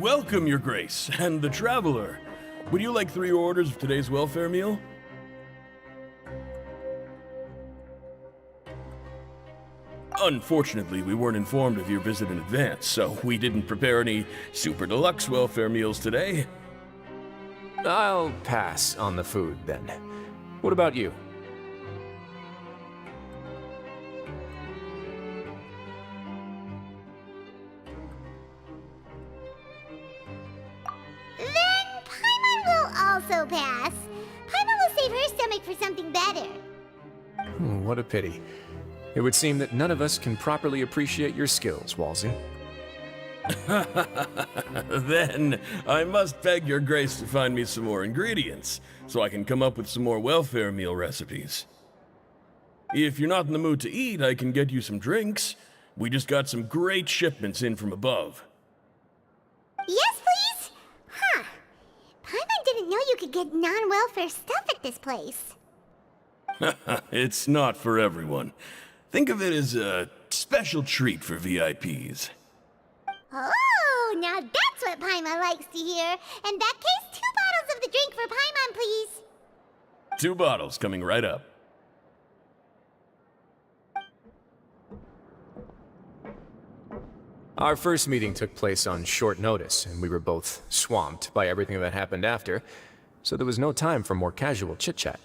Welcome, Your Grace, and the Traveler. Would you like 3 orders of today's welfare meal? Unfortunately, we weren't informed of your visit in advance, so we didn't prepare any super deluxe welfare meals today. I'll pass on the food, then. What about you? Then Paimon will also pass. Paimon will save her stomach for something better. What a pity. It would seem that none of us can properly appreciate your skills, Walsey. Then, I must beg Your Grace to find me some more ingredients, so I can come up with some more welfare meal recipes. If you're not in the mood to eat, I can get you some drinks. We just got some great shipments in from above. Yes, please? Huh. Paimon didn't know you could get non-welfare stuff at this place. It's not for everyone. Think of it as a special treat for VIPs. Oh, now that's what Paimon likes to hear. In that case, 2 bottles of the drink for Paimon, please. 2 bottles coming right up. Our first meeting took place on short notice, and we were both swamped by everything that happened after, so there was no time for more casual chit-chat.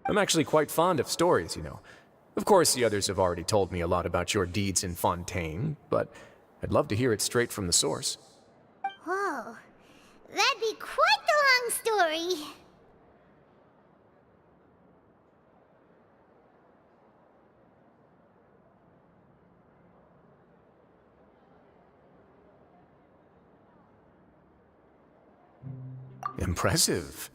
I'm actually quite fond of stories, you know. Of course, the others have already told me a lot about your deeds in Fontaine, but I'd love to hear it straight from the source. Whoa. That'd be quite the long story. Impressive.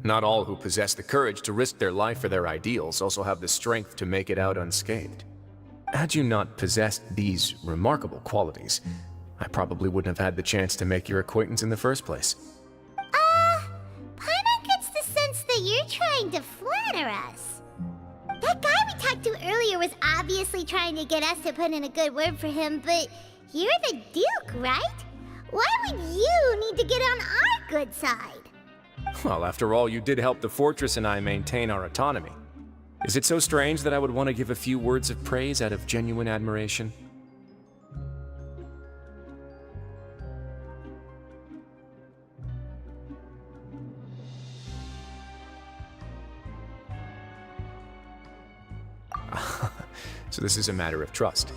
Not all who possess the courage to risk their life for their ideals also have the strength to make it out unscathed. Had you not possessed these remarkable qualities, I probably wouldn't have had the chance to make your acquaintance in the first place. Paimon gets the sense that you're trying to flatter us. That guy we talked to earlier was obviously trying to get us to put in a good word for him, but you're the Duke, right? Why would you need to get on our good side? Well, after all, you did help the fortress and I maintain our autonomy. Is it so strange that I would want to give a few words of praise out of genuine admiration? So this is a matter of trust.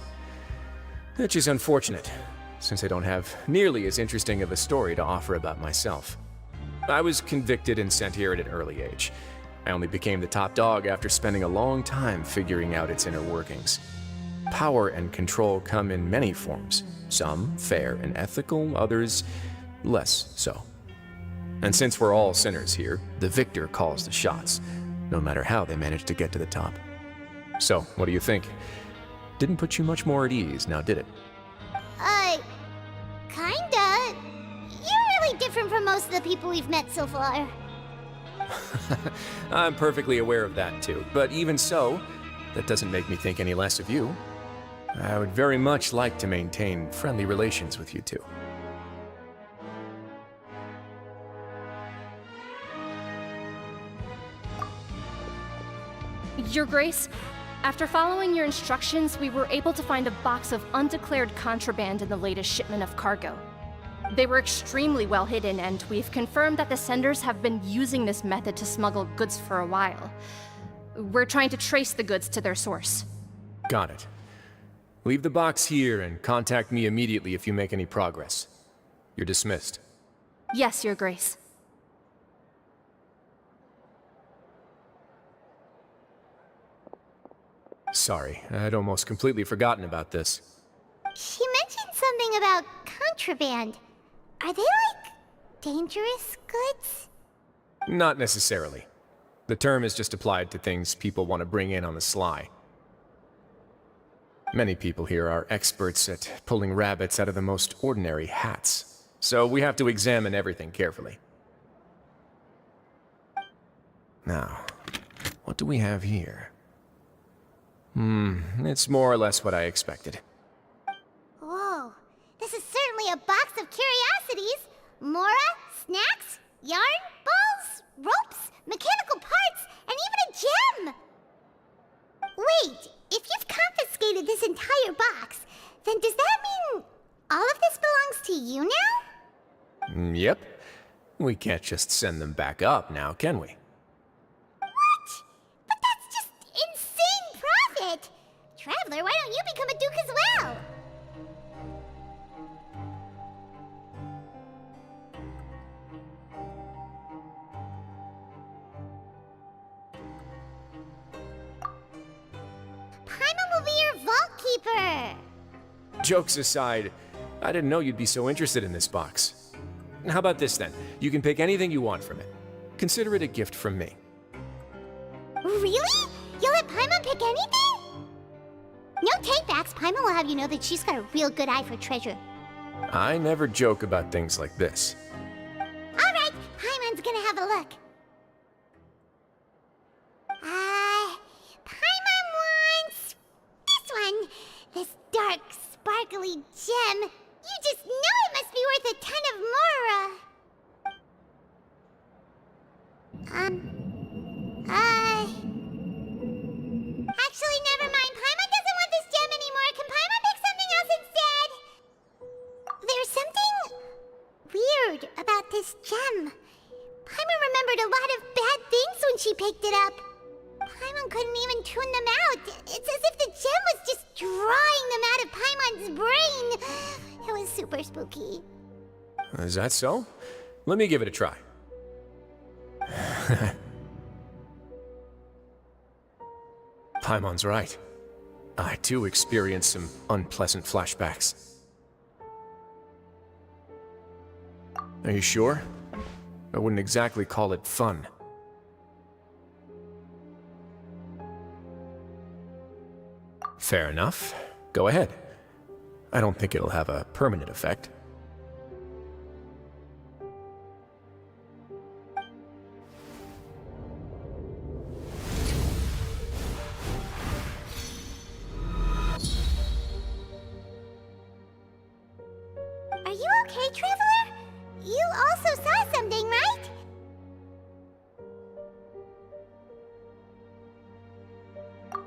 Which is unfortunate, since I don't have nearly as interesting of a story to offer about myself. I was convicted and sent here at an early age. I only became the top dog after spending a long time figuring out its inner workings. Power and control come in many forms, some fair and ethical, others less so. And since we're all sinners here, the victor calls the shots, no matter how they manage to get to the top. So, what do you think? Didn't put you much more at ease, now did it? Kinda. You're really different from most of the people we've met so far. I'm perfectly aware of that too, but even so, that doesn't make me think any less of you. I would very much like to maintain friendly relations with you two. Your Grace, after following your instructions, we were able to find a box of undeclared contraband in the latest shipment of cargo. They were extremely well hidden, and we've confirmed that the senders have been using this method to smuggle goods for a while. We're trying to trace the goods to their source. Got it. Leave the box here and contact me immediately if you make any progress. You're dismissed. Yes, Your Grace. Sorry, I'd almost completely forgotten about this. She mentioned something about contraband. Are they like dangerous goods? Not necessarily. The term is just applied to things people want to bring in on the sly. Many people here are experts at pulling rabbits out of the most ordinary hats, so we have to examine everything carefully. Now, what do we have here? It's more or less what I expected. Whoa, this is certainly a box of curiosities. Mora, snacks, yarn, balls, ropes, mechanical parts, and even a gem! Wait, if you've confiscated this entire box, then does that mean all of this belongs to you now? Yep. We can't just send them back up now, can we? What? But that's just insane profit! Traveler, why don't you become a duke as well? Paimon will be your vault keeper! Jokes aside, I didn't know you'd be so interested in this box. How about this then? You can pick anything you want from it. Consider it a gift from me. Really? You'll let Paimon pick anything? No takebacks. Paimon will have you know that she's got a real good eye for treasure. I never joke about things like this. Alright, Paimon's gonna have a look. Paimon wants this one. This dark, sparkly gem. You just know it must be worth a ton of Mora. Actually, never mind. Paimon doesn't want this gem anymore. Can Paimon pick something else instead? There's something weird about this gem. Paimon remembered a lot of bad things when she picked it up. Paimon couldn't even tune them out. It's as if the gem was just drawing them out of Paimon's brain. It was super spooky. Is that so? Let me give it a try. Paimon's right. I too experienced some unpleasant flashbacks. Are you sure? I wouldn't exactly call it fun. Fair enough. Go ahead. I don't think it'll have a permanent effect. Are you okay, Traveler? You also saw something, right?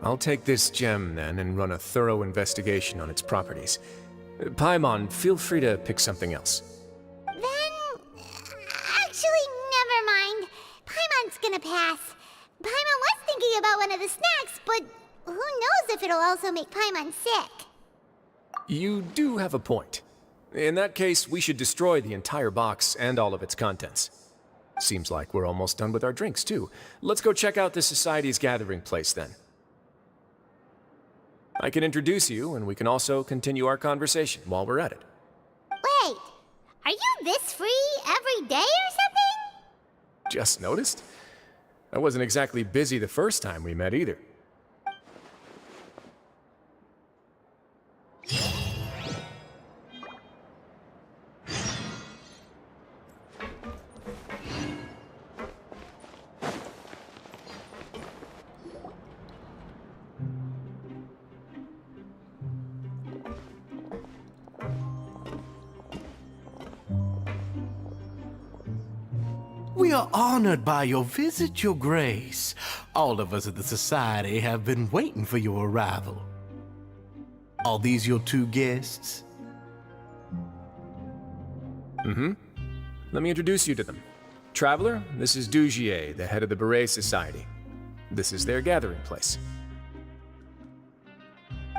I'll take this gem then and run a thorough investigation on its properties. Paimon, feel free to pick something else. Then... actually, never mind. Paimon's gonna pass. Paimon was thinking about one of the snacks, but who knows if it'll also make Paimon sick. You do have a point. In that case, we should destroy the entire box and all of its contents. Seems like we're almost done with our drinks, too. Let's go check out the Society's gathering place, then. I can introduce you, and we can also continue our conversation while we're at it. Wait, are you this free every day or something? Just noticed? I wasn't exactly busy the first time we met either. We are honored by your visit, Your Grace. All of us at the Society have been waiting for your arrival. Are these your two guests? Let me introduce you to them. Traveler, this is Dugier, the head of the Beret Society. This is their gathering place.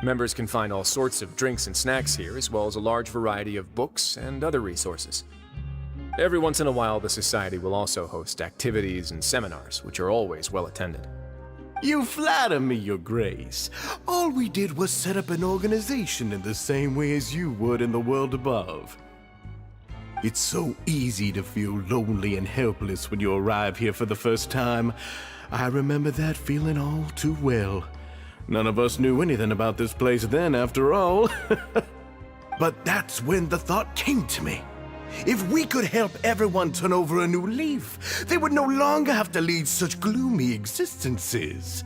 Members can find all sorts of drinks and snacks here, as well as a large variety of books and other resources. Every once in a while, the Society will also host activities and seminars, which are always well attended. You flatter me, Your Grace. All we did was set up an organization in the same way as you would in the world above. It's so easy to feel lonely and helpless when you arrive here for the first time. I remember that feeling all too well. None of us knew anything about this place then, after all. But that's when the thought came to me. If we could help everyone turn over a new leaf, they would no longer have to lead such gloomy existences.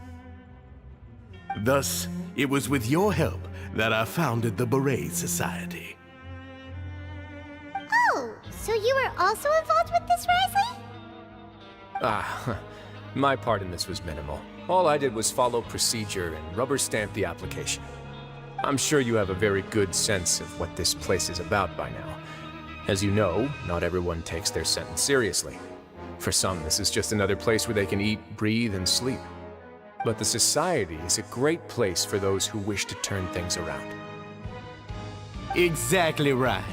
Thus, it was with your help that I founded the Beret Society. Oh, So you were also involved with this, Risley? My part in this was minimal. All I did was follow procedure and rubber stamp the application. I'm sure you have a very good sense of what this place is about by now. As you know, not everyone takes their sentence seriously. For some, this is just another place where they can eat, breathe, and sleep. But the society is a great place for those who wish to turn things around. Exactly right.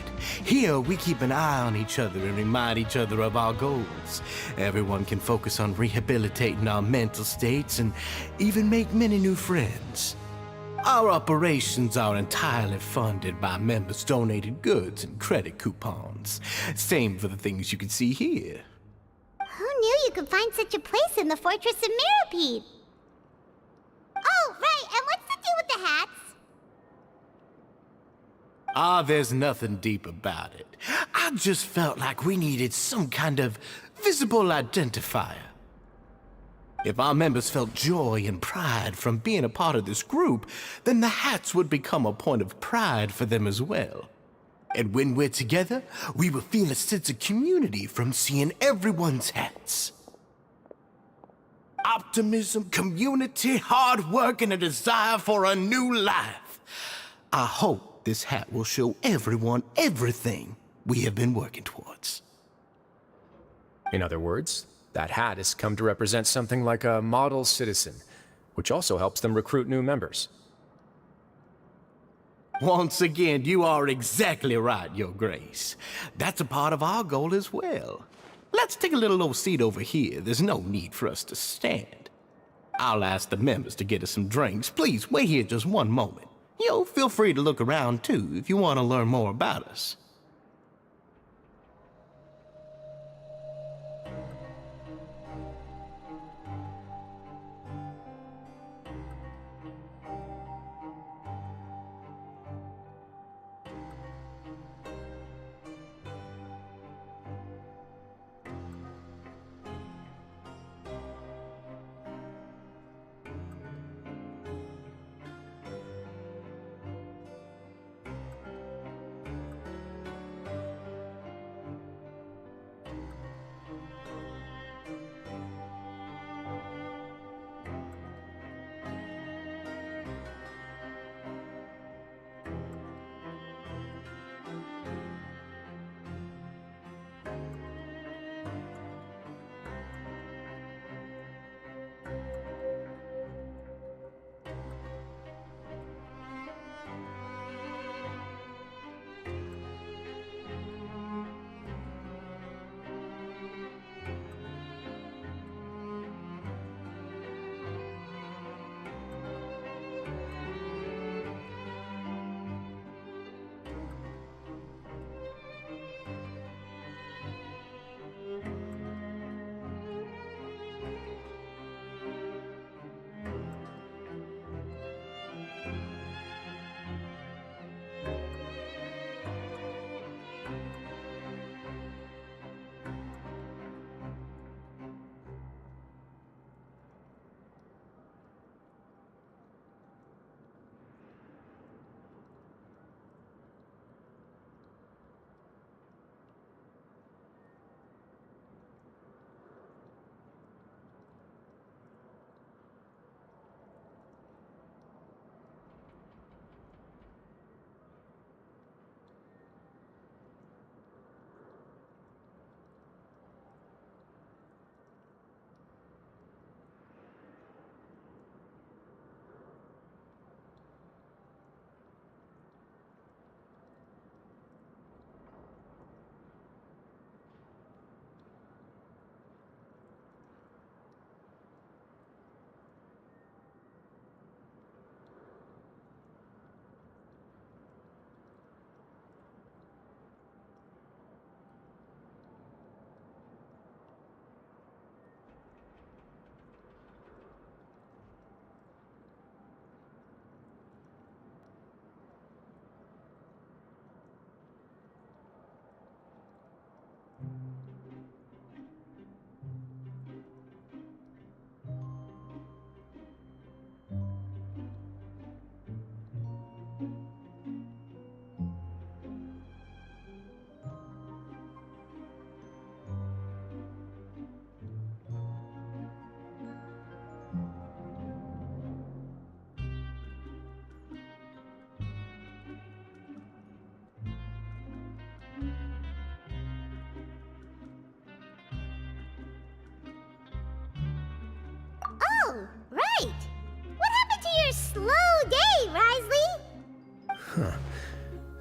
Here, we keep an eye on each other and remind each other of our goals. Everyone can focus on rehabilitating our mental states and even make many new friends. Our operations are entirely funded by members' donated goods and credit coupons. Same for the things you can see here. Who knew you could find such a place in the Fortress of Mirapede? Oh, right, and what's the deal with the hats? There's nothing deep about it. I just felt like we needed some kind of visible identifier. If our members felt joy and pride from being a part of this group, then the hats would become a point of pride for them as well. And when we're together, we will feel a sense of community from seeing everyone's hats. Optimism, community, hard work, and a desire for a new life. I hope this hat will show everyone everything we have been working towards. In other words, that hat has come to represent something like a model citizen, which also helps them recruit new members. Once again, you are exactly right, Your Grace. That's a part of our goal as well. Let's take a little old seat over here. There's no need for us to stand. I'll ask the members to get us some drinks. Please, wait here just one moment. Feel free to look around, too, if you want to learn more about us.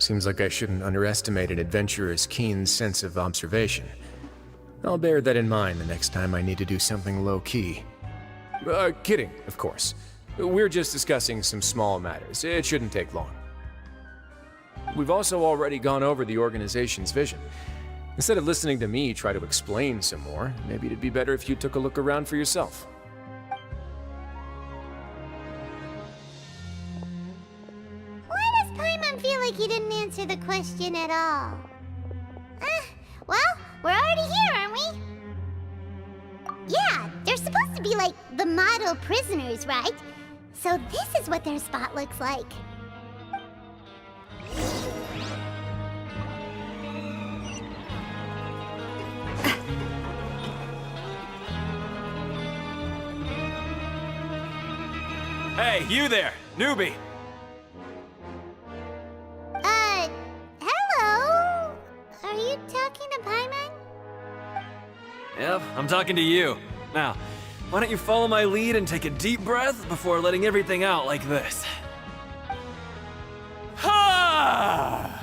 Seems like I shouldn't underestimate an adventurer's keen sense of observation. I'll bear that in mind the next time I need to do something low-key. Kidding, of course. We're just discussing some small matters. It shouldn't take long. We've also already gone over the organization's vision. Instead of listening to me try to explain some more, maybe it'd be better if you took a look around for yourself. Why does Paimon feel like he didn't answer the question at all? Well, we're already here, aren't we? Yeah, they're supposed to be like the model prisoners, right? So this is what their spot looks like. Hey, you there, newbie! Hello? Are you talking to Paimon? Yep, I'm talking to you. Now, why don't you follow my lead and take a deep breath before letting everything out like this? Ha!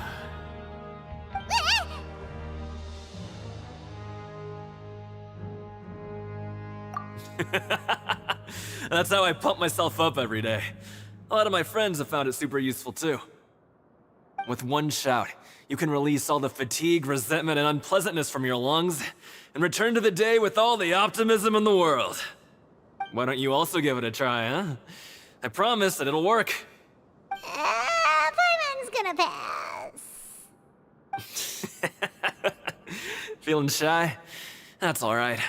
That's how I pump myself up every day. A lot of my friends have found it super useful too. With one shout, you can release all the fatigue, resentment, and unpleasantness from your lungs and return to the day with all the optimism in the world. Why don't you also give it a try, huh? I promise that it'll work. Paimon's gonna pass. Feeling shy? That's alright.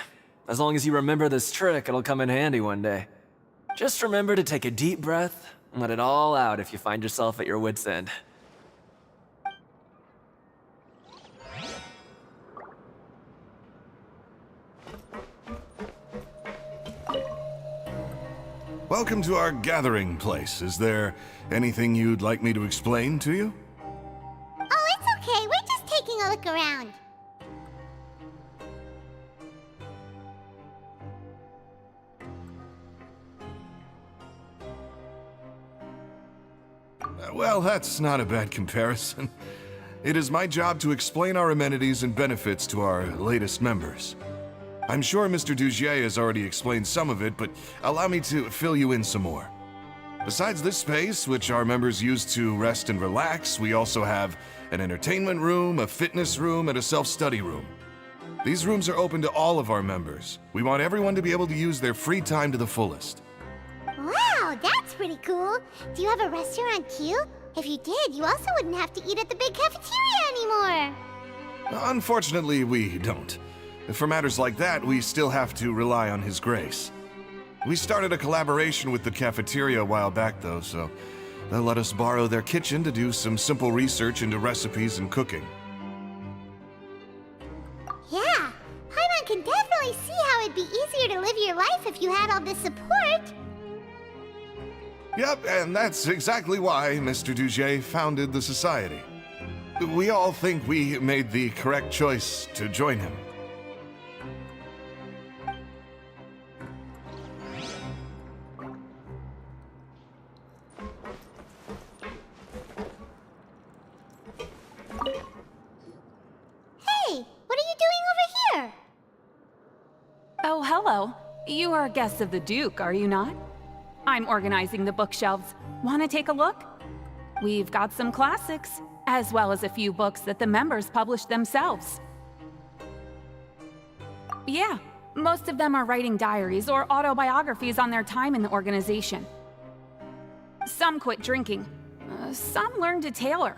As long as you remember this trick, it'll come in handy one day. Just remember to take a deep breath and let it all out if you find yourself at your wit's end. Welcome to our gathering place. Is there anything you'd like me to explain to you? Oh, it's okay. We're just taking a look around. Well, that's not a bad comparison. It is my job to explain our amenities and benefits to our latest members. I'm sure Mr. Dugier has already explained some of it, but allow me to fill you in some more. Besides this space, which our members use to rest and relax, we also have an entertainment room, a fitness room, and a self-study room. These rooms are open to all of our members. We want everyone to be able to use their free time to the fullest. Wow, that's pretty cool. Do you have a restaurant too? If you did, you also wouldn't have to eat at the big cafeteria anymore. Unfortunately, we don't. For matters like that, we still have to rely on His grace. We started a collaboration with the cafeteria a while back, though, so they'll let us borrow their kitchen to do some simple research into recipes and cooking. Yeah, Paimon can definitely see how it'd be easier to live your life if you had all this support. Yep, and that's exactly why Mr. Dugier founded the society. We all think we made the correct choice to join him. Hey, what are you doing over here? Oh, hello. You are guests of the Duke, are you not? I'm organizing the bookshelves. Want to take a look? We've got some classics, as well as a few books that the members published themselves. Yeah, most of them are writing diaries or autobiographies on their time in the organization. Some quit drinking. Some learned to tailor.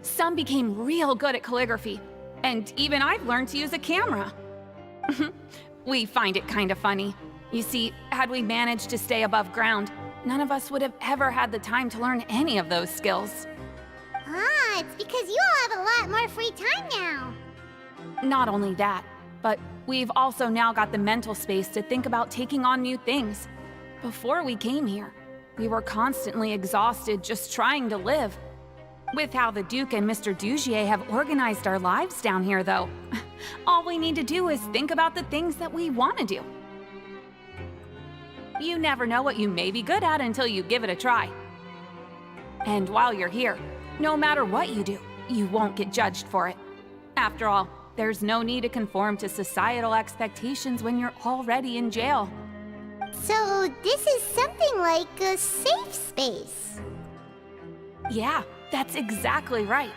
Some became real good at calligraphy. And even I've learned to use a camera. We find it kind of funny. You see, had we managed to stay above ground, none of us would have ever had the time to learn any of those skills. Ah, it's because you all have a lot more free time now. Not only that, but we've also now got the mental space to think about taking on new things. Before we came here, we were constantly exhausted just trying to live. With how the Duke and Mr. Dugier have organized our lives down here, though, all we need to do is think about the things that we want to do. You never know what you may be good at until you give it a try. And while you're here, No matter what you do, you won't get judged for it. After all, there's no need to conform to societal expectations when you're already in jail. So this is something like a safe space. Yeah, that's exactly right.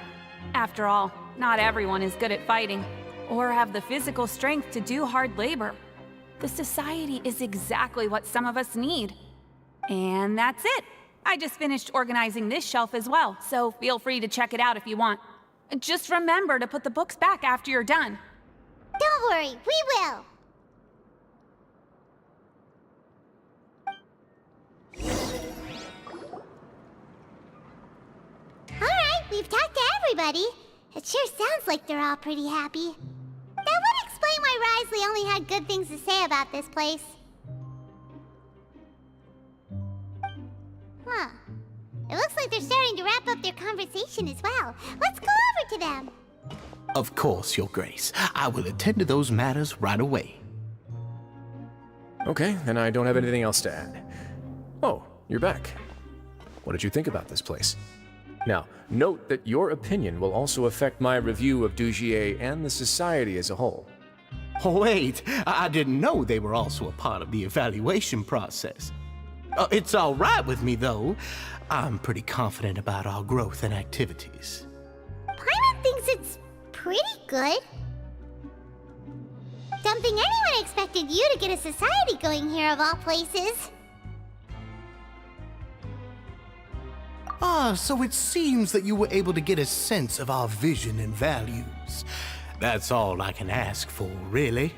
After all, not everyone is good at fighting, or have the physical strength to do hard labor. The society is exactly what some of us need. And that's it. I just finished organizing this shelf as well, so feel free to check it out if you want. Just remember to put the books back after you're done. Don't worry, we will. Alright, we've talked to everybody. It sure sounds like they're all pretty happy. That would explain why Risley only had good things to say about this place. Huh. It looks like they're starting to wrap up their conversation as well. Let's go over to them. Of course, Your Grace. I will attend to those matters right away. Okay, then I don't have anything else to add. Oh, you're back. What did you think about this place? Now, note that your opinion will also affect my review of Dugier and the Society as a whole. Oh, wait, I didn't know they were also a part of the evaluation process. It's all right with me, though. I'm pretty confident about our growth and activities. Paimon thinks it's pretty good. Don't think anyone expected you to get a society going here of all places. Ah, so it seems that you were able to get a sense of our vision and values. That's all I can ask for, really.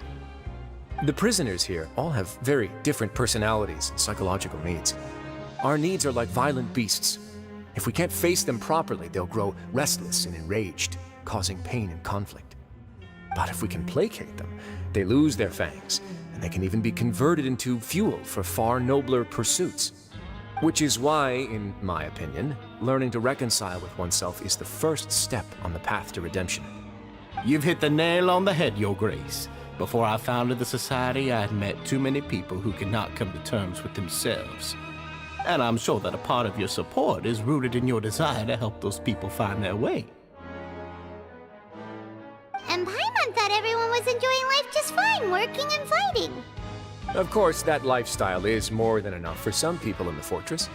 The prisoners here all have very different personalities and psychological needs. Our needs are like violent beasts. If we can't face them properly, they'll grow restless and enraged, causing pain and conflict. But if we can placate them, they lose their fangs, and they can even be converted into fuel for far nobler pursuits. Which is why, in my opinion, learning to reconcile with oneself is the first step on the path to redemption. You've hit the nail on the head, Your Grace. Before I founded the Society, I had met too many people who could not come to terms with themselves. And I'm sure that a part of your support is rooted in your desire to help those people find their way. And Paimon thought everyone was enjoying life just fine, working and fighting. Of course, that lifestyle is more than enough for some people in the fortress.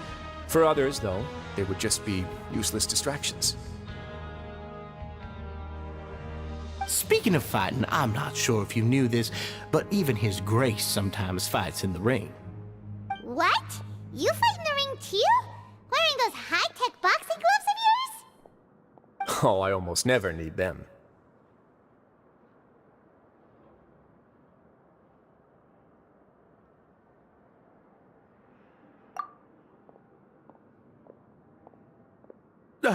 For others, though, they would just be useless distractions. Speaking of fighting, I'm not sure if you knew this, but even His Grace sometimes fights in the ring. What? You fight in the ring too? Wearing those high-tech boxing gloves of yours? Oh, I almost never need them. Hey,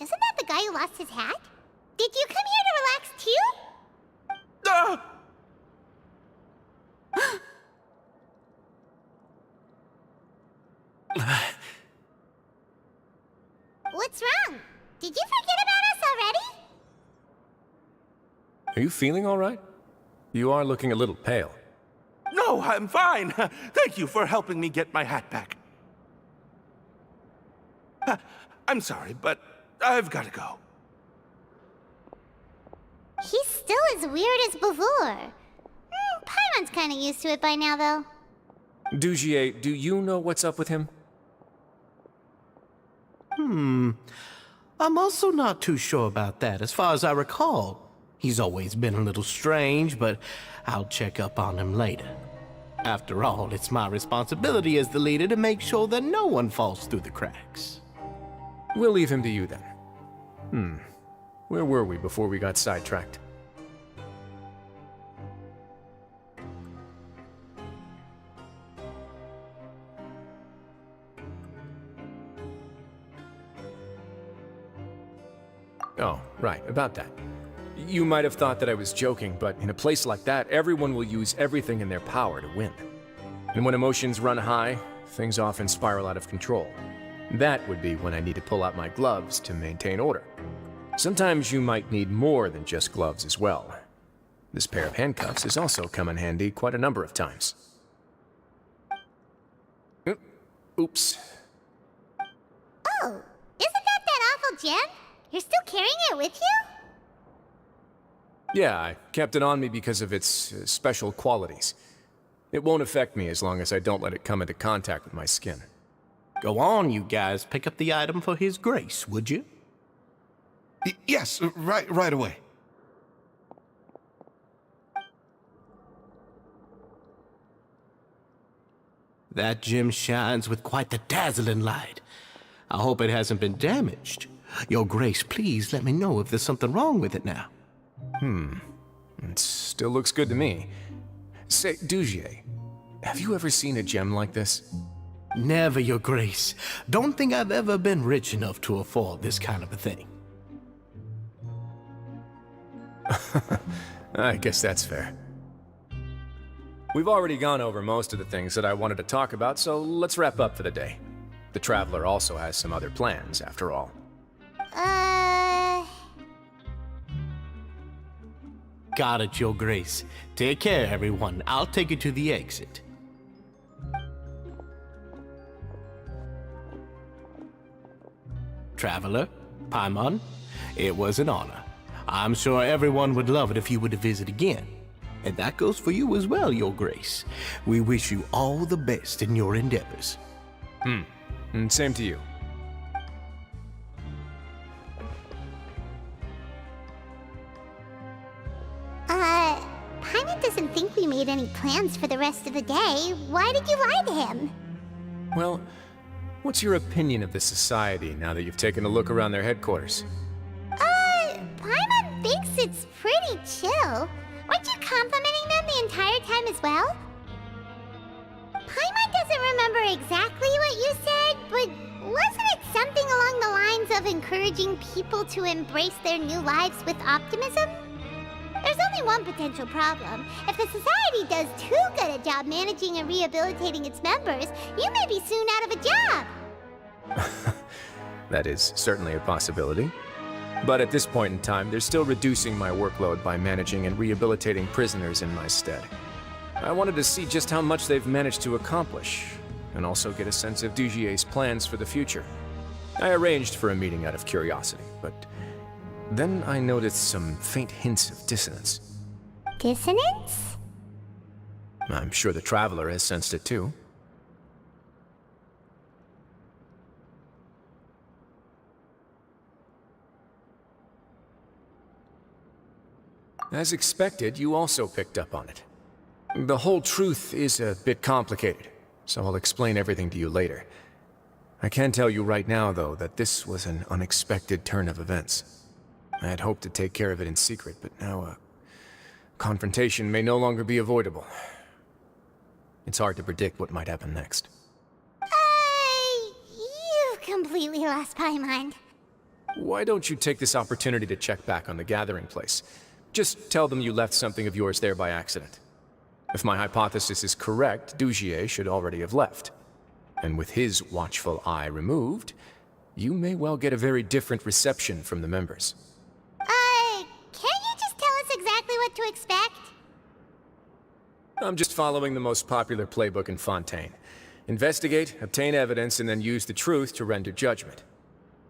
isn't that the guy who lost his hat? Did you come here to relax too? What's wrong? Did you forget about us already? Are you feeling all right? You are looking a little pale. No, I'm fine. Thank you for helping me get my hat back. I'm sorry, but I've got to go. He's still as weird as before. Paimon's kinda used to it by now, though. Dugier, do you know what's up with him? I'm also not too sure about that. As far as I recall, he's always been a little strange, but I'll check up on him later. After all, it's my responsibility as the leader to make sure that no one falls through the cracks. We'll leave him to you then. Where were we before we got sidetracked? Oh, right, about that. You might have thought that I was joking, but in a place like that, everyone will use everything in their power to win. And when emotions run high, things often spiral out of control. That would be when I need to pull out my gloves to maintain order. Sometimes you might need more than just gloves as well. This pair of handcuffs has also come in handy quite a number of times. Oops. Oh, isn't that awful gem? You're still carrying it with you? Yeah, I kept it on me because of its special qualities. It won't affect me as long as I don't let it come into contact with my skin. Go on, you guys. Pick up the item for His Grace, would you? Yes, right away. That gem shines with quite the dazzling light. I hope it hasn't been damaged. Your Grace, please let me know if there's something wrong with it now. It still looks good to me. Say, Dugier, have you ever seen a gem like this? Never, Your Grace. Don't think I've ever been rich enough to afford this kind of a thing. I guess that's fair. We've already gone over most of the things that I wanted to talk about, so let's wrap up for the day. The Traveler also has some other plans, after all. Got it, Your Grace. Take care, everyone. I'll take you to the exit. Traveler, Paimon, it was an honor. I'm sure everyone would love it if you were to visit again. And that goes for you as well, Your Grace. We wish you all the best in your endeavors. And same to you. Paimon doesn't think we made any plans for the rest of the day. Why did you lie to him? Well, what's your opinion of the society now that you've taken a look around their headquarters? Paimon thinks it's pretty chill. Weren't you complimenting them the entire time as well? Paimon doesn't remember exactly what you said, but wasn't it something along the lines of encouraging people to embrace their new lives with optimism? There's only one potential problem. If the society does too good a job managing and rehabilitating its members, you may be soon out of a job. That is certainly a possibility. But at this point in time, they're still reducing my workload by managing and rehabilitating prisoners in my stead. I wanted to see just how much they've managed to accomplish, and also get a sense of Dugier's plans for the future. I arranged for a meeting out of curiosity, but then I noticed some faint hints of dissonance. Dissonance? I'm sure the Traveler has sensed it too. As expected, you also picked up on it. The whole truth is a bit complicated, so I'll explain everything to you later. I can tell you right now, though, that this was an unexpected turn of events. I had hoped to take care of it in secret, but now a confrontation may no longer be avoidable. It's hard to predict what might happen next. You've completely lost Paimon. Why don't you take this opportunity to check back on the gathering place? Just tell them you left something of yours there by accident. If my hypothesis is correct, Dugier should already have left. And with his watchful eye removed, you may well get a very different reception from the members. Can't you just tell us exactly what to expect? I'm just following the most popular playbook in Fontaine. Investigate, obtain evidence, and then use the truth to render judgment.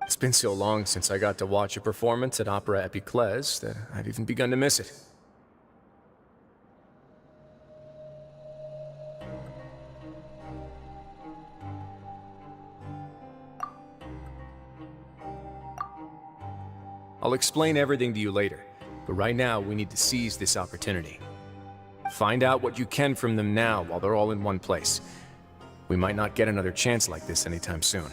It's been so long since I got to watch a performance at Opera Epiclese that I've even begun to miss it. I'll explain everything to you later, but right now we need to seize this opportunity. Find out what you can from them now while they're all in one place. We might not get another chance like this anytime soon.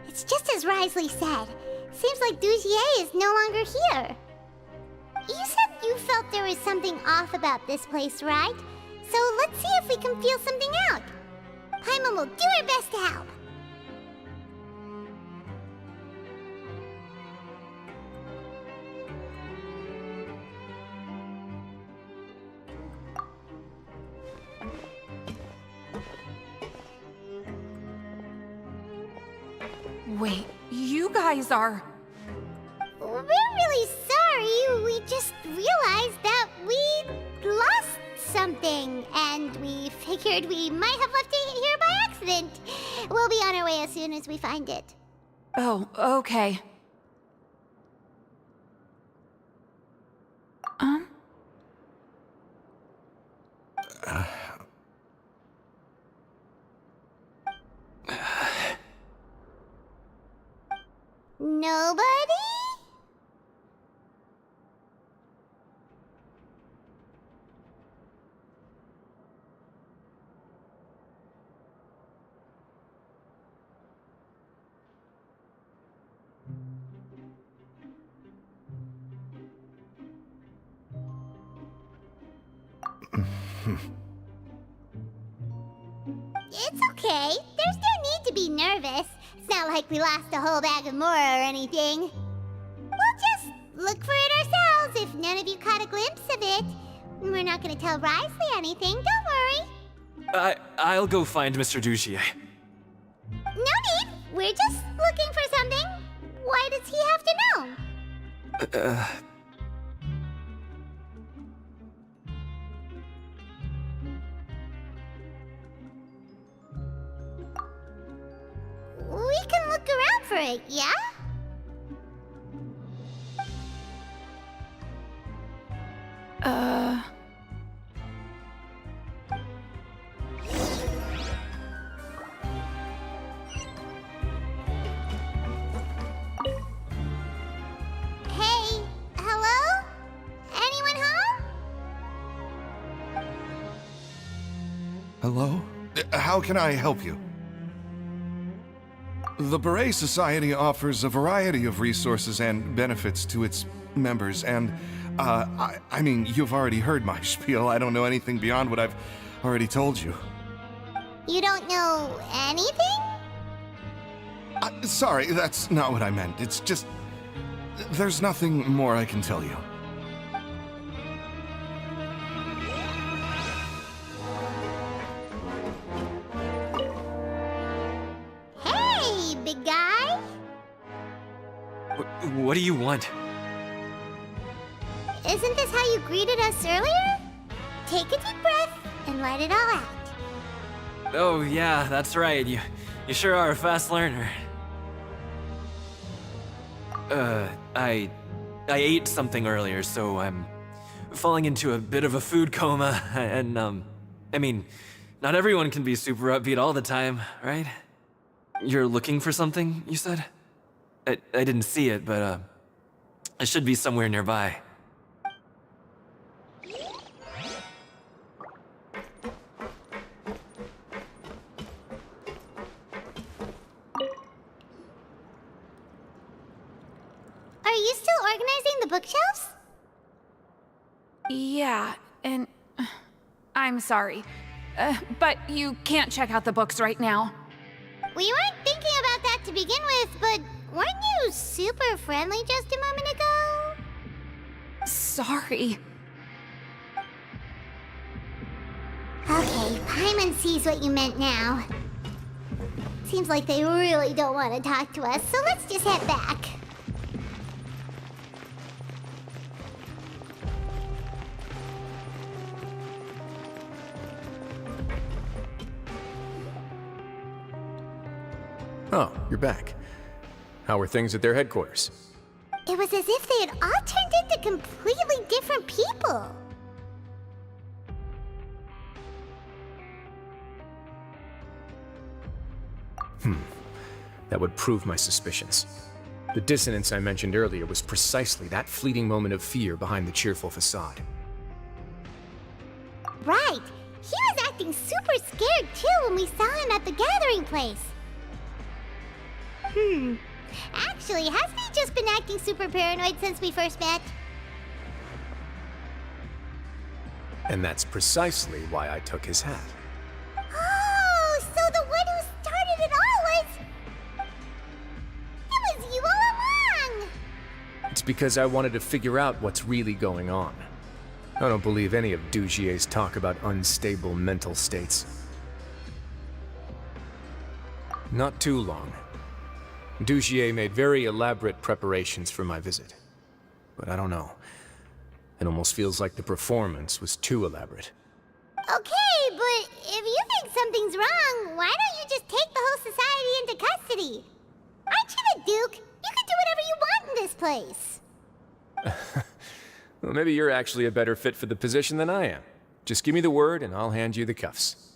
It's just as Risley said. Seems like Dugier is no longer here. You said you felt there was something off about this place, right? So let's see if we can feel something out. Paimon will do her best to help. Wait, you guys are... We're really sorry. We just realized that we lost something, and we figured we might have left it here by accident. We'll be on our way as soon as we find it. Oh, okay. Nobody? It's okay. There's no need to be nervous. It's not like we lost a whole bag of Mora or anything. We'll just look for it ourselves if none of you caught a glimpse of it. We're not gonna tell Risley anything, don't worry. I'll go find Mr. Dugier. No need. We're just looking for something. Why does he have to know? We can look around for it, yeah? Hey, hello? Anyone home? Hello? How can I help you? The Beret Society offers a variety of resources and benefits to its members, and, I mean, you've already heard my spiel. I don't know anything beyond what I've already told you. You don't know anything? Sorry, that's not what I meant. It's just... there's nothing more I can tell you. Hey, big guy. What do you want? Isn't this how you greeted us earlier? Take a deep breath and let it all out. Oh yeah, that's right. You sure are a fast learner. I ate something earlier, so I'm falling into a bit of a food coma, and I mean, not everyone can be super upbeat all the time, right? You're looking for something, you said? I didn't see it, but it should be somewhere nearby. Are you still organizing the bookshelves? Yeah, and... I'm sorry. But you can't check out the books right now. We weren't thinking about that to begin with, but weren't you super friendly just a moment ago? Sorry. Okay, Paimon sees what you meant now. Seems like they really don't want to talk to us, so let's just head back. Oh, you're back. How were things at their headquarters? It was as if they had all turned into completely different people. That would prove my suspicions. The dissonance I mentioned earlier was precisely that fleeting moment of fear behind the cheerful facade. Right. He was acting super scared too when we saw him at the gathering place. Actually, hasn't he just been acting super paranoid since we first met? And that's precisely why I took his hat. Oh, so the one who started it all was... It was you all along! It's because I wanted to figure out what's really going on. I don't believe any of Dugier's talk about unstable mental states. Not too long. Dugier made very elaborate preparations for my visit. But I don't know. It almost feels like the performance was too elaborate. Okay, but if you think something's wrong, why don't you just take the whole society into custody? Aren't you the Duke? You can do whatever you want in this place. Well, maybe you're actually a better fit for the position than I am. Just give me the word and I'll hand you the cuffs.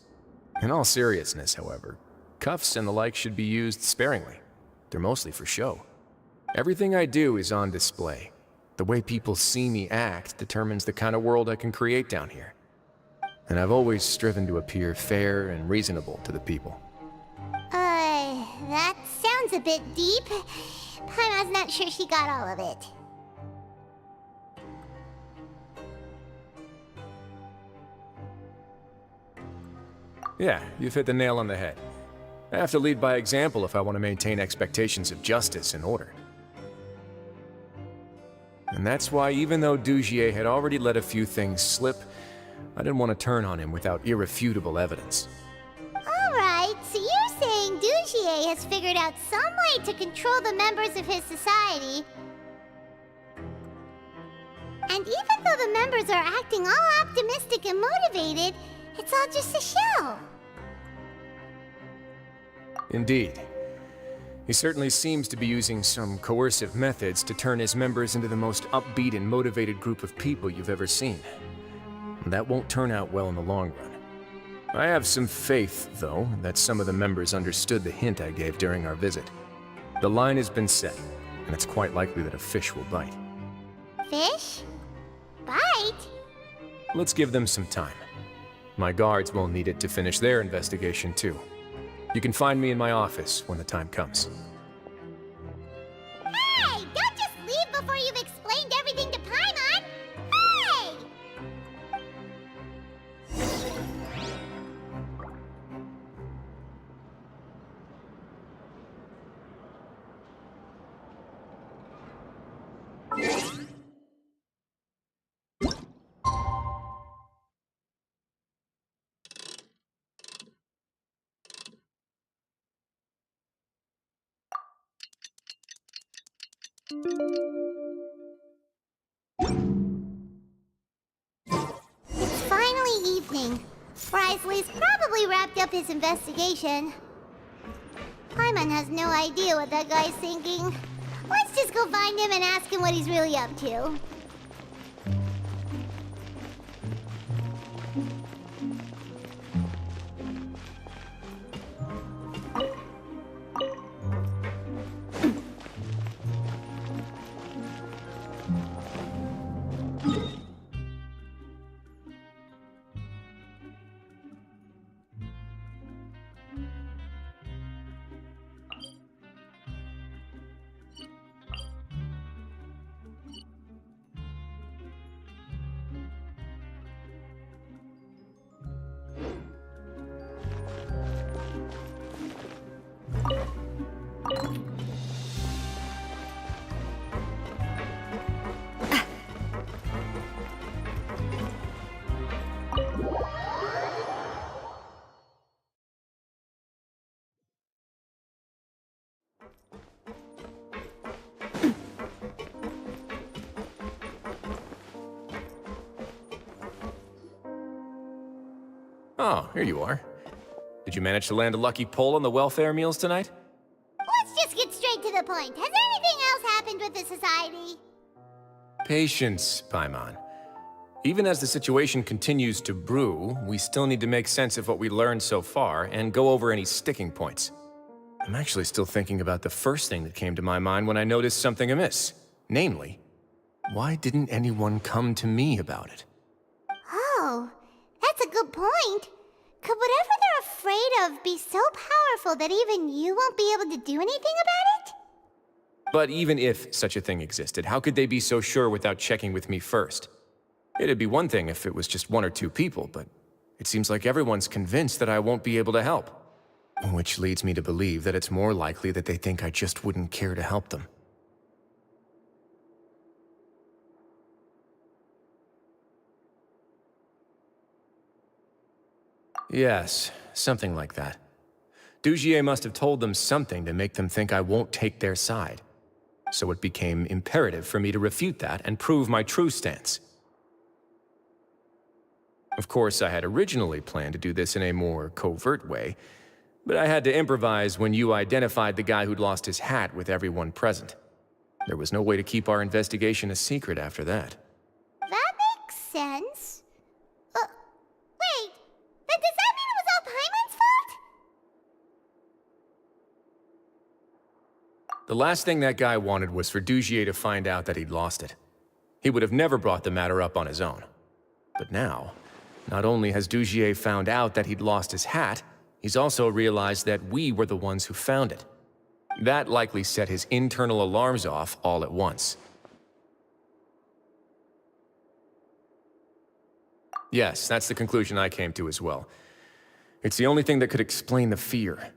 In all seriousness, however, cuffs and the like should be used sparingly. They're mostly for show. Everything I do is on display. The way people see me act determines the kind of world I can create down here. And I've always striven to appear fair and reasonable to the people. That sounds a bit deep. Paimon's not sure she got all of it. Yeah, you've hit the nail on the head. I have to lead by example if I want to maintain expectations of justice and order. And that's why even though Dugier had already let a few things slip, I didn't want to turn on him without irrefutable evidence. Alright, so you're saying Dugier has figured out some way to control the members of his society. And even though the members are acting all optimistic and motivated, it's all just a show. Indeed. He certainly seems to be using some coercive methods to turn his members into the most upbeat and motivated group of people you've ever seen. That won't turn out well in the long run. I have some faith, though, that some of the members understood the hint I gave during our visit. The line has been set, and it's quite likely that a fish will bite. Fish? Bite? Let's give them some time. My guards will need it to finish their investigation, too. You can find me in my office when the time comes. Hey! Don't just leave before you've explained everything to Paimon! Hey! It's finally evening. Risley's probably wrapped up his investigation. Paimon has no idea what that guy's thinking. Let's just go find him and ask him what he's really up to. Oh, here you are. Did you manage to land a lucky pull on the welfare meals tonight? Let's just get straight to the point. Has anything else happened with the society? Patience, Paimon. Even as the situation continues to brew, we still need to make sense of what we learned so far and go over any sticking points. I'm actually still thinking about the first thing that came to my mind when I noticed something amiss. Namely, why didn't anyone come to me about it? Oh, that's a good point. Could whatever they're afraid of be so powerful that even you won't be able to do anything about it? But even if such a thing existed, how could they be so sure without checking with me first? It'd be one thing if it was just one or two people, but it seems like everyone's convinced that I won't be able to help. Which leads me to believe that it's more likely that they think I just wouldn't care to help them. Yes, something like that. Dugier must have told them something to make them think I won't take their side. So it became imperative for me to refute that and prove my true stance. Of course, I had originally planned to do this in a more covert way, but I had to improvise when you identified the guy who'd lost his hat with everyone present. There was no way to keep our investigation a secret after that. That makes sense. Wait, then does that mean it was all Paimon's fault? The last thing that guy wanted was for Dugier to find out that he'd lost it. He would have never brought the matter up on his own. But now, not only has Dugier found out that he'd lost his hat, he's also realized that we were the ones who found it. That likely set his internal alarms off all at once. Yes, that's the conclusion I came to as well. It's the only thing that could explain the fear.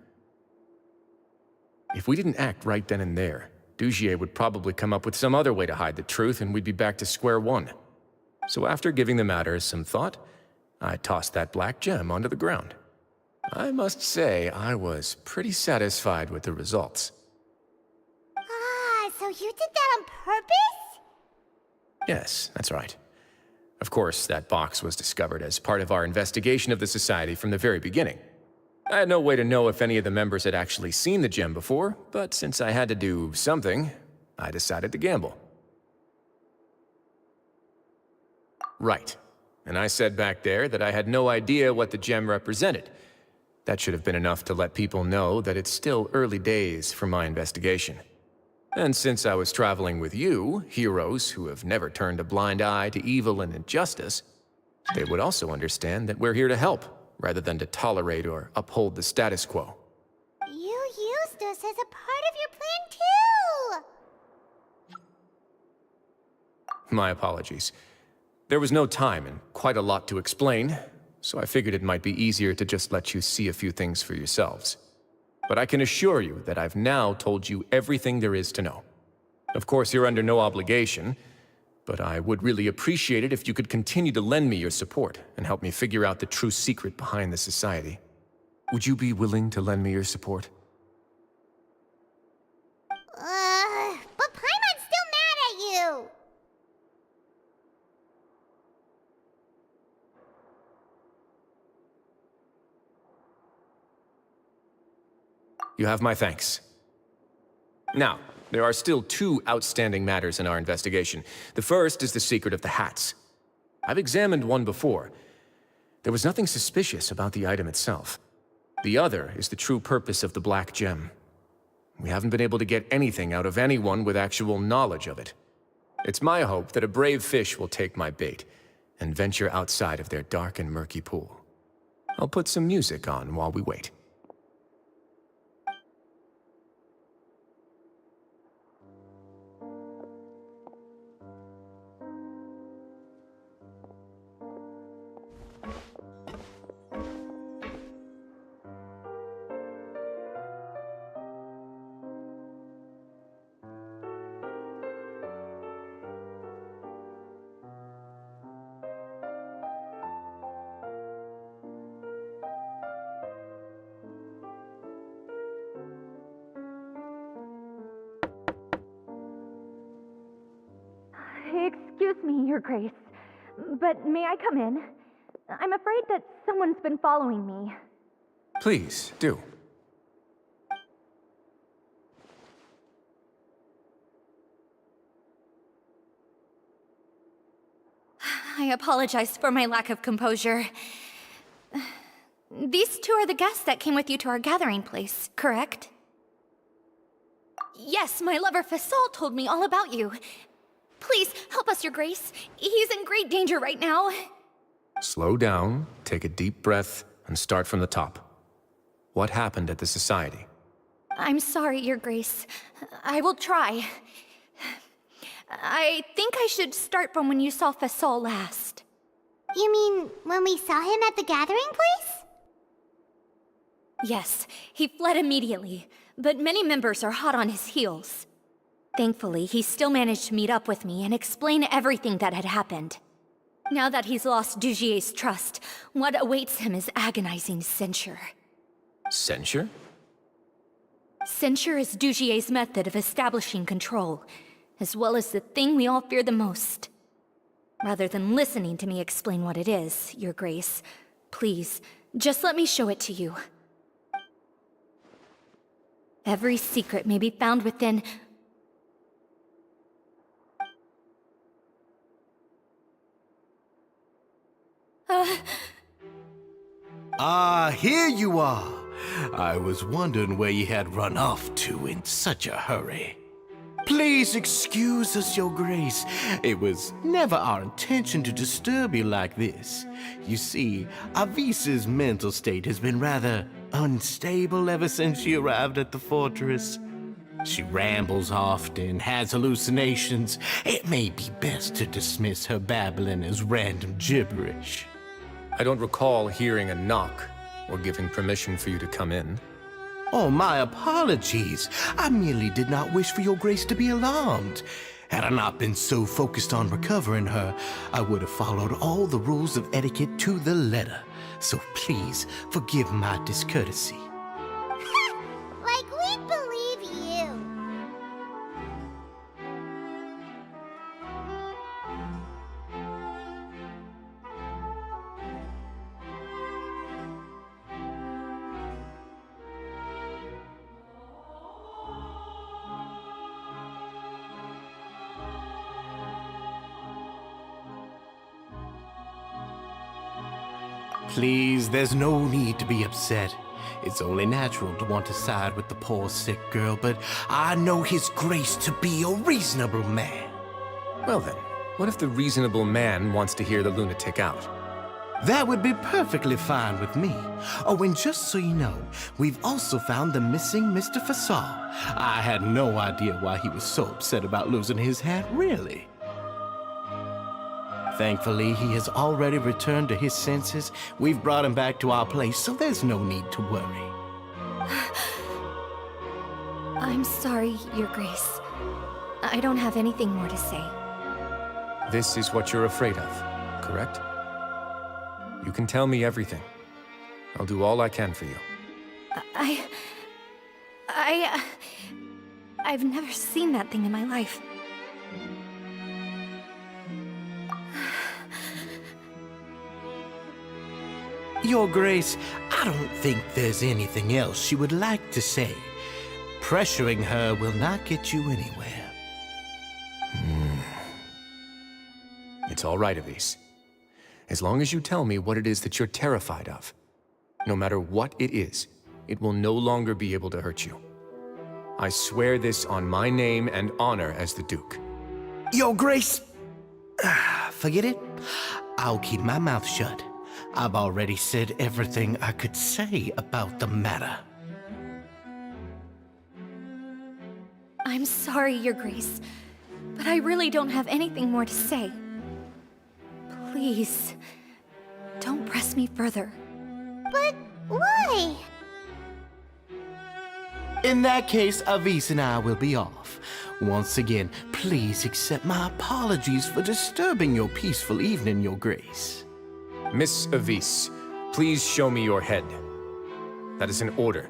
If we didn't act right then and there, Dugier would probably come up with some other way to hide the truth and we'd be back to square one. So after giving the matter some thought, I tossed that black gem onto the ground. I must say, I was pretty satisfied with the results. Ah, so you did that on purpose? Yes, that's right. Of course, that box was discovered as part of our investigation of the Society from the very beginning. I had no way to know if any of the members had actually seen the gem before, but since I had to do something, I decided to gamble. Right. And I said back there that I had no idea what the gem represented. That should have been enough to let people know that it's still early days for my investigation. And since I was traveling with you, heroes who have never turned a blind eye to evil and injustice, they would also understand that we're here to help, rather than to tolerate or uphold the status quo. You used us as a part of your plan too! My apologies. There was no time and quite a lot to explain, so I figured it might be easier to just let you see a few things for yourselves. But I can assure you that I've now told you everything there is to know. Of course, you're under no obligation, but I would really appreciate it if you could continue to lend me your support and help me figure out the true secret behind the Society. Would you be willing to lend me your support? But Paimon's still mad at you! You have my thanks. Now, there are still two outstanding matters in our investigation. The first is the secret of the hats. I've examined one before. There was nothing suspicious about the item itself. The other is the true purpose of the black gem. We haven't been able to get anything out of anyone with actual knowledge of it. It's my hope that a brave fish will take my bait and venture outside of their dark and murky pool. I'll put some music on while we wait. Excuse me, Your Grace, but may I come in? I'm afraid that someone's been following me. Please, do. I apologize for my lack of composure. These two are the guests that came with you to our gathering place, correct? Yes, my lover Fasol told me all about you. Please, help us, Your Grace. He's in great danger right now. Slow down, take a deep breath, and start from the top. What happened at the Society? I'm sorry, Your Grace. I will try. I think I should start from when you saw Fasol last. You mean when we saw him at the gathering place? Yes, he fled immediately, but many members are hot on his heels. Thankfully, he still managed to meet up with me and explain everything that had happened. Now that he's lost Dugier's trust, what awaits him is agonizing censure. Censure? Censure is Dugier's method of establishing control, as well as the thing we all fear the most. Rather than listening to me explain what it is, Your Grace, please, just let me show it to you. Every secret may be found within... Here you are. I was wondering where you had run off to in such a hurry. Please excuse us, Your Grace. It was never our intention to disturb you like this. You see, Avisa's mental state has been rather unstable ever since she arrived at the fortress. She rambles often, has hallucinations. It may be best to dismiss her babbling as random gibberish. I don't recall hearing a knock or giving permission for you to come in. Oh, my apologies. I merely did not wish for Your Grace to be alarmed. Had I not been so focused on recovering her, I would have followed all the rules of etiquette to the letter. So please, forgive my discourtesy. Like we believe you. Please, there's no need to be upset. It's only natural to want to side with the poor sick girl, but I know His Grace to be a reasonable man. Well then, what if the reasonable man wants to hear the lunatic out? That would be perfectly fine with me. Oh, and just so you know, we've also found the missing Mr. Fasal. I had no idea why he was so upset about losing his hat, really. Thankfully, he has already returned to his senses. We've brought him back to our place, so there's no need to worry. I'm sorry, Your Grace. I don't have anything more to say. This is what you're afraid of, correct? You can tell me everything. I'll do all I can for you. I've never seen that thing in my life. Your Grace, I don't think there's anything else she would like to say. Pressuring her will not get you anywhere. It's all right, Avise. As long as you tell me what it is that you're terrified of. No matter what it is, it will no longer be able to hurt you. I swear this on my name and honor as the Duke. Your Grace, forget it. I'll keep my mouth shut. I've already said everything I could say about the matter. I'm sorry, Your Grace, but I really don't have anything more to say. Please, don't press me further. But why? In that case, Avise and I will be off. Once again, please accept my apologies for disturbing your peaceful evening, Your Grace. Miss Avise, please show me your head. That is an order.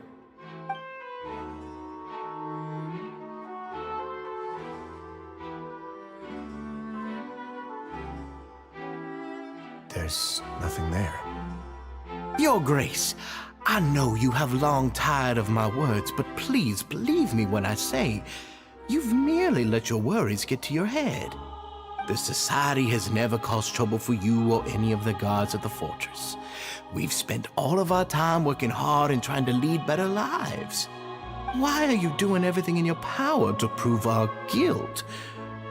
There's nothing there. Your Grace, I know you have long tired of my words, but please believe me when I say you've merely let your worries get to your head. The Society has never caused trouble for you or any of the guards at the fortress. We've spent all of our time working hard and trying to lead better lives. Why are you doing everything in your power to prove our guilt?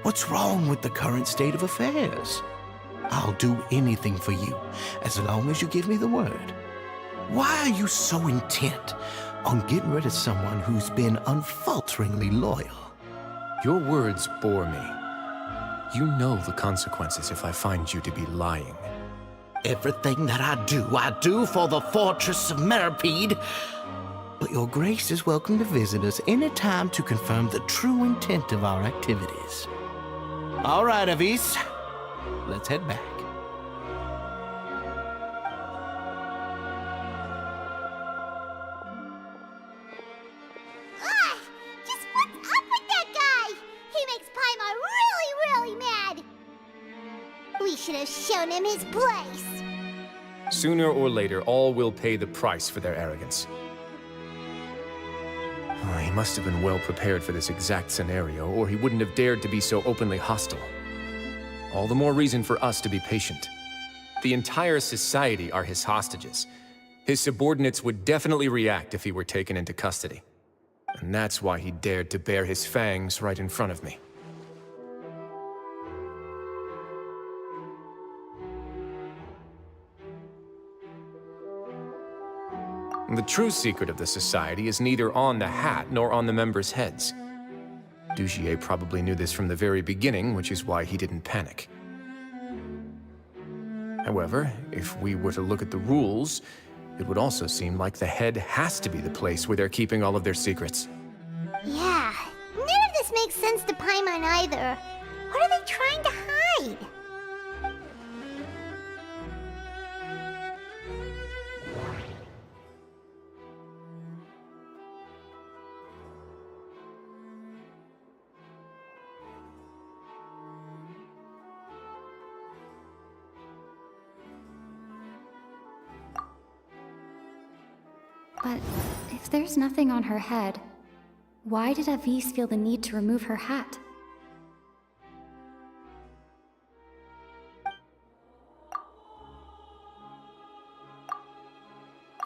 What's wrong with the current state of affairs? I'll do anything for you, as long as you give me the word. Why are you so intent on getting rid of someone who's been unfalteringly loyal? Your words bore me. You know the consequences if I find you to be lying. Everything that I do for the fortress of Meripede. But Your Grace is welcome to visit us any time to confirm the true intent of our activities. All right, Avise. Let's head back. should have shown him his place. Sooner or later, all will pay the price for their arrogance. Oh, he must have been well prepared for this exact scenario, or he wouldn't have dared to be so openly hostile. All the more reason for us to be patient. The entire society are his hostages. His subordinates would definitely react if he were taken into custody. And that's why he dared to bare his fangs right in front of me. The true secret of the society is neither on the hat nor on the members' heads. Dugier probably knew this from the very beginning, which is why he didn't panic. However, if we were to look at the rules, it would also seem like the head has to be the place where they're keeping all of their secrets. Yeah, none of this makes sense to Paimon either. What are they trying to hide? But if there's nothing on her head, why did Avis feel the need to remove her hat?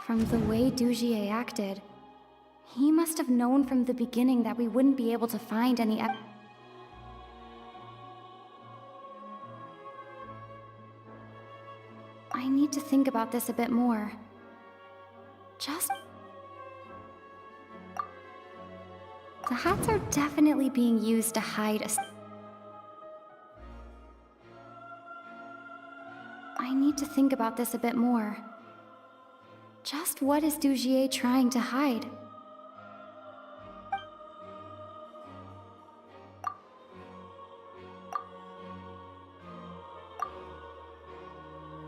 From the way Dugier acted, he must have known from the beginning that we wouldn't be able to find any I need to think about this a bit more. The hats are definitely being used to hide I need to think about this a bit more. Just what is Dugier trying to hide?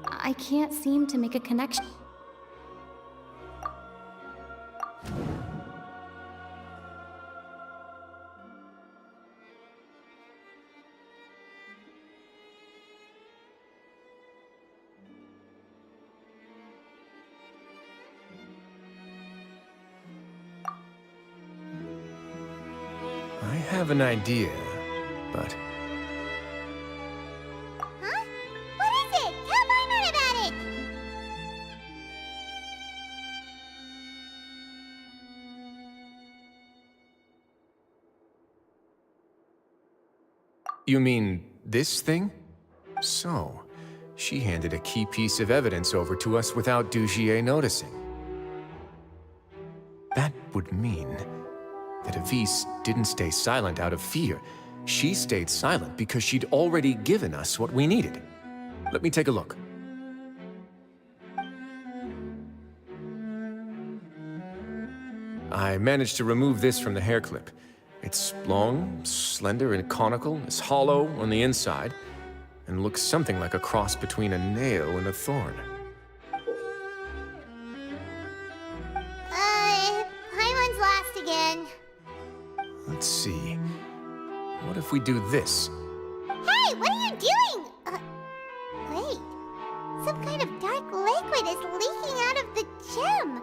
I can't seem to make a connection. I have an idea, but... Huh? What is it? Tell Paimon about it! You mean this thing? So, she handed a key piece of evidence over to us without Dugier noticing. That would mean that Avis didn't stay silent out of fear. She stayed silent because she'd already given us what we needed. Let me take a look. I managed to remove this from the hair clip. It's long, slender, and conical, it's hollow on the inside, and looks something like a cross between a nail and a thorn. Paimon's lost again. Let's see. What if we do this? Hey, what are you doing? Wait. Some kind of dark liquid is leaking out of the gem.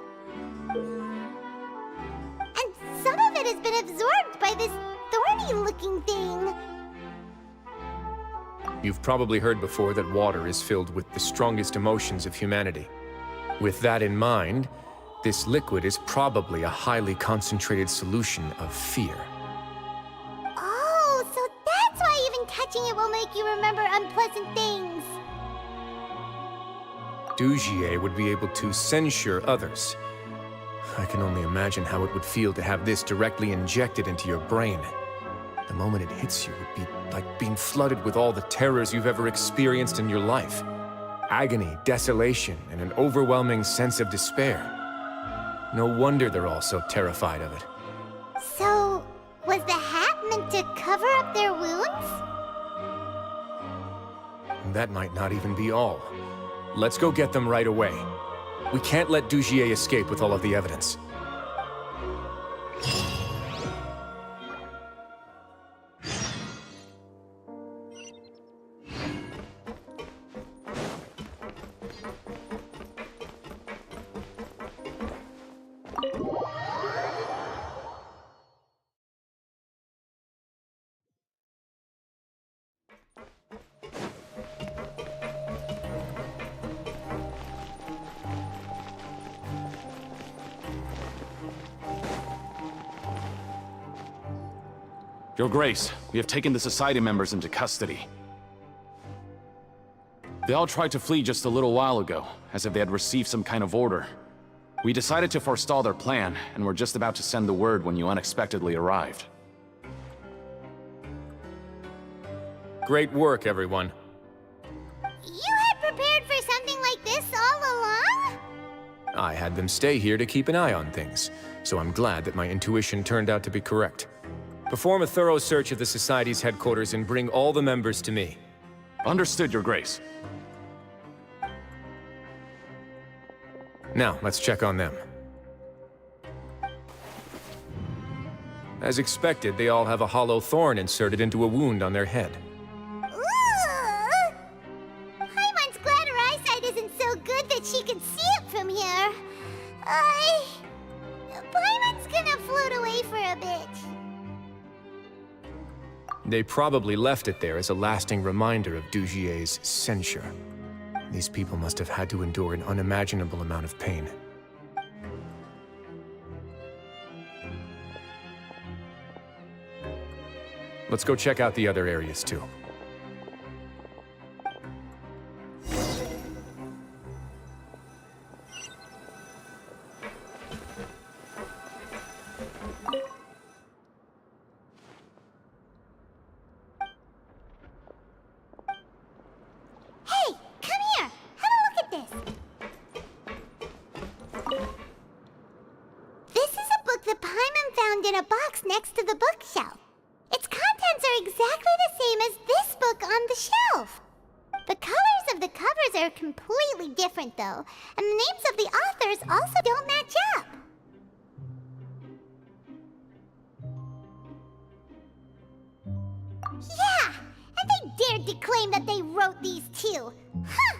And some of it has been absorbed by this thorny-looking thing. You've probably heard before that water is filled with the strongest emotions of humanity. With that in mind, this liquid is probably a highly concentrated solution of fear. Oh, so that's why even touching it will make you remember unpleasant things. Dugier would be able to censure others. I can only imagine how it would feel to have this directly injected into your brain. The moment it hits you would be like being flooded with all the terrors you've ever experienced in your life. Agony, desolation, and an overwhelming sense of despair. No wonder they're all so terrified of it. So, was the hat meant to cover up their wounds? That might not even be all. Let's go get them right away. We can't let Dugier escape with all of the evidence. Your Grace, we have taken the Society members into custody. They all tried to flee just a little while ago, as if they had received some kind of order. We decided to forestall their plan, and were just about to send the word when you unexpectedly arrived. Great work, everyone. You had prepared for something like this all along? I had them stay here to keep an eye on things, so I'm glad that my intuition turned out to be correct. Perform a thorough search of the Society's headquarters and bring all the members to me. Understood, Your Grace. Now, let's check on them. As expected, they all have a hollow thorn inserted into a wound on their head. Ooh! Paimon's glad her eyesight isn't so good that she can see it from here. Paimon's gonna float away for a bit. They probably left it there as a lasting reminder of Dujie's censure. These people must have had to endure an unimaginable amount of pain. Let's go check out the other areas too. Hey, come here. Have a look at this. This is a book that Paimon found in a box next to the bookshelf. Its contents are exactly the same as this book on the shelf. The colors of the covers are completely different, though, and the names of the authors also don't match up. Yeah, and they dared to claim that they wrote these too. Huh!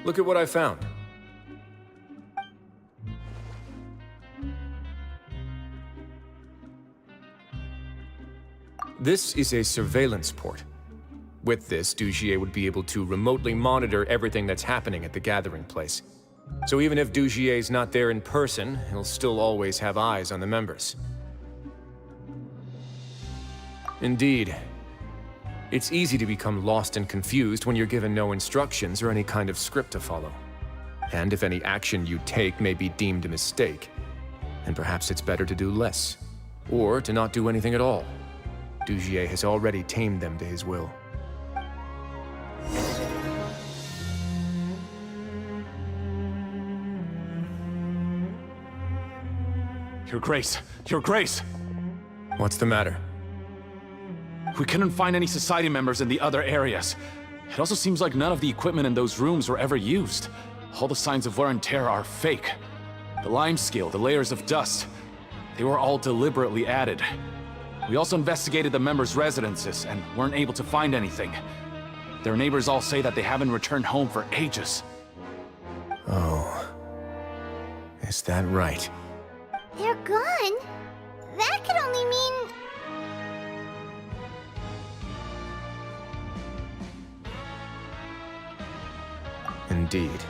Look at what I found. This is a surveillance port. With this, Dujier would be able to remotely monitor everything that's happening at the gathering place. So even if Dujier's not there in person, he'll still always have eyes on the members. Indeed. It's easy to become lost and confused when you're given no instructions or any kind of script to follow. And if any action you take may be deemed a mistake, then perhaps it's better to do less. Or to not do anything at all. Dujier has already tamed them to his will. Your Grace! Your Grace! What's the matter? We couldn't find any Society members in the other areas. It also seems like none of the equipment in those rooms were ever used. All the signs of wear and tear are fake. The lime scale, the layers of dust, they were all deliberately added. We also investigated the members' residences and weren't able to find anything. Their neighbors all say that they haven't returned home for ages. Oh. Is that right? They're gone? That could only mean... Indeed.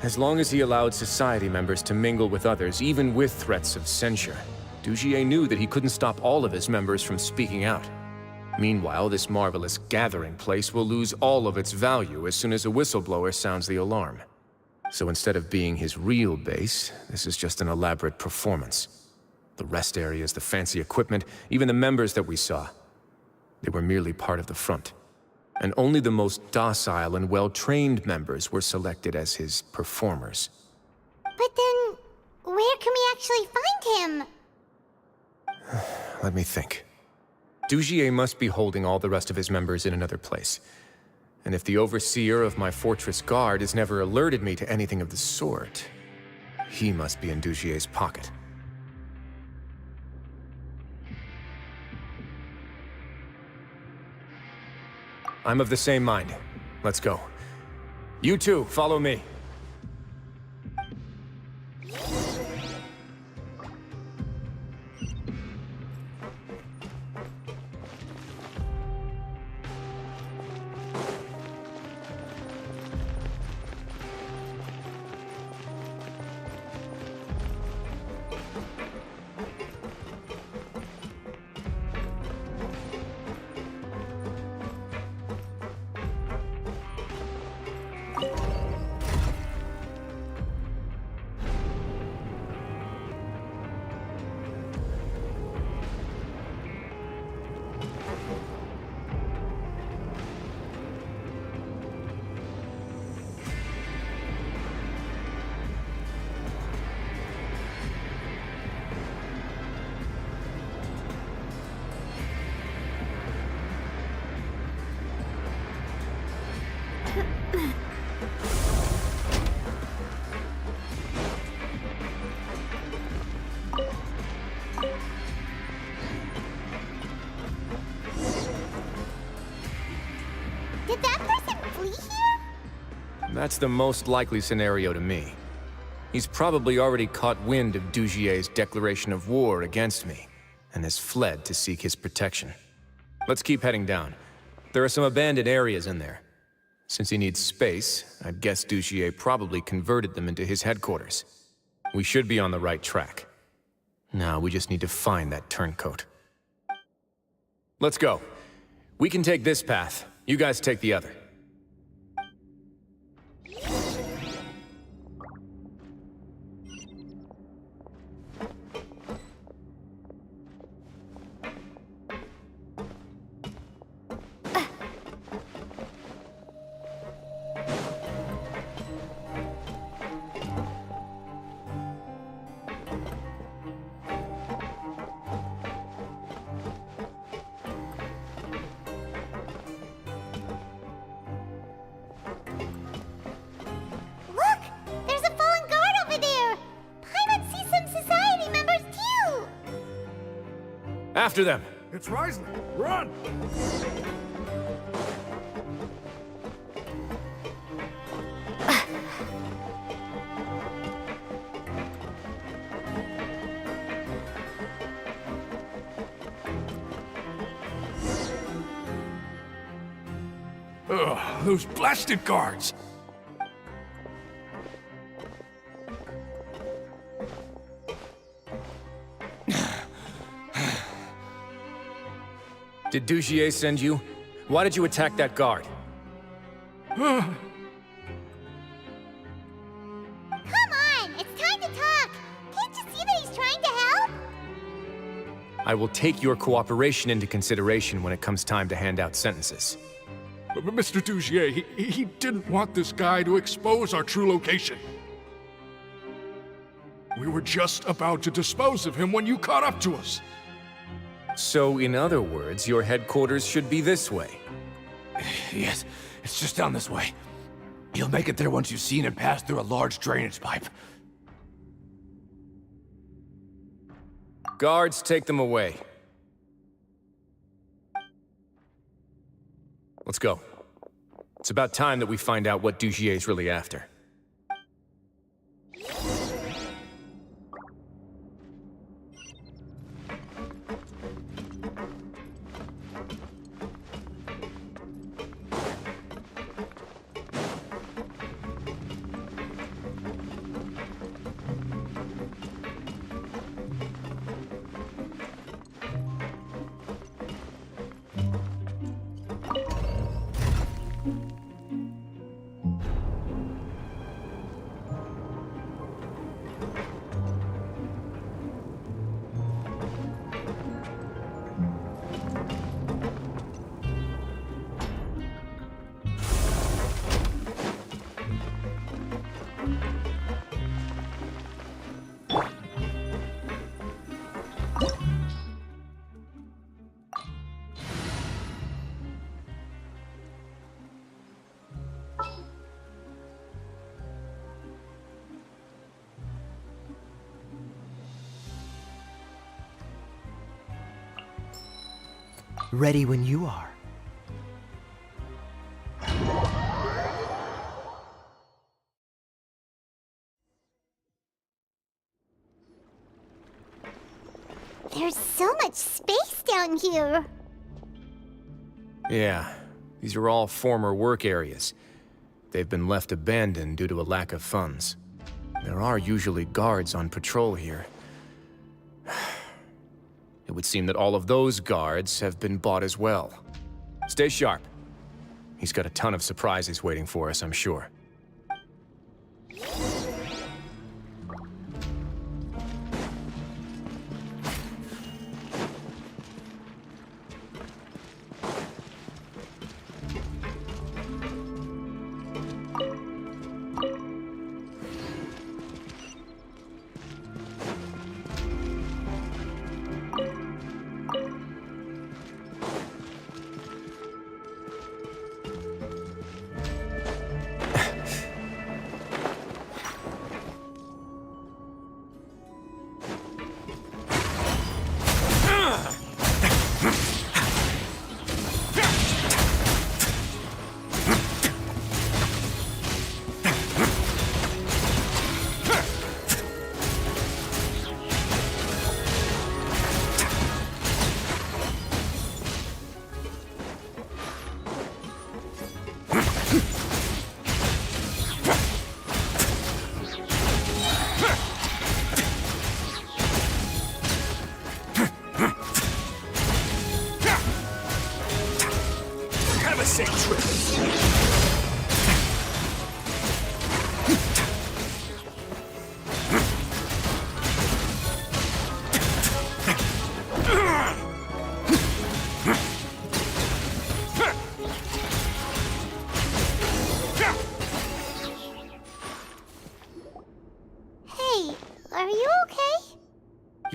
As long as he allowed Society members to mingle with others, even with threats of censure, Dujier knew that he couldn't stop all of his members from speaking out. Meanwhile, this marvelous gathering place will lose all of its value as soon as a whistleblower sounds the alarm. So instead of being his real base, this is just an elaborate performance. The rest areas, the fancy equipment, even the members that we saw, they were merely part of the front. And only the most docile and well-trained members were selected as his performers. But then, where can we actually find him? Let me think. Dujier must be holding all the rest of his members in another place. And if the overseer of my fortress guard has never alerted me to anything of the sort, he must be in Dujier's pocket. I'm of the same mind. Let's go. You two, follow me. Did that person flee here? That's the most likely scenario to me. He's probably already caught wind of Dugier's declaration of war against me, and has fled to seek his protection. Let's keep heading down. There are some abandoned areas in there. Since he needs space, I'd guess Dugier probably converted them into his headquarters. We should be on the right track. Now we just need to find that turncoat. Let's go. We can take this path. You guys take the other. Look! There's a fallen guard over there! Paimon sees some society members too! After them! It's rising. Run! Ugh, those blasted guards! Did Dugier send you? Why did you attack that guard? Come on! It's time to talk! Can't you see that he's trying to help? I will take your cooperation into consideration when it comes time to hand out sentences. But Mr. Dugier, he didn't want this guy to expose our true location. We were just about to dispose of him when you caught up to us. So, in other words, your headquarters should be this way. Yes, it's just down this way. You'll make it there once you've seen it pass through a large drainage pipe. Guards, take them away. Let's go. It's about time that we find out what Dugier's really after. Ready when you are. There's so much space down here. Yeah, these are all former work areas. They've been left abandoned due to a lack of funds. There are usually guards on patrol here. It would seem that all of those guards have been bought as well. Stay sharp. He's got a ton of surprises waiting for us, I'm sure.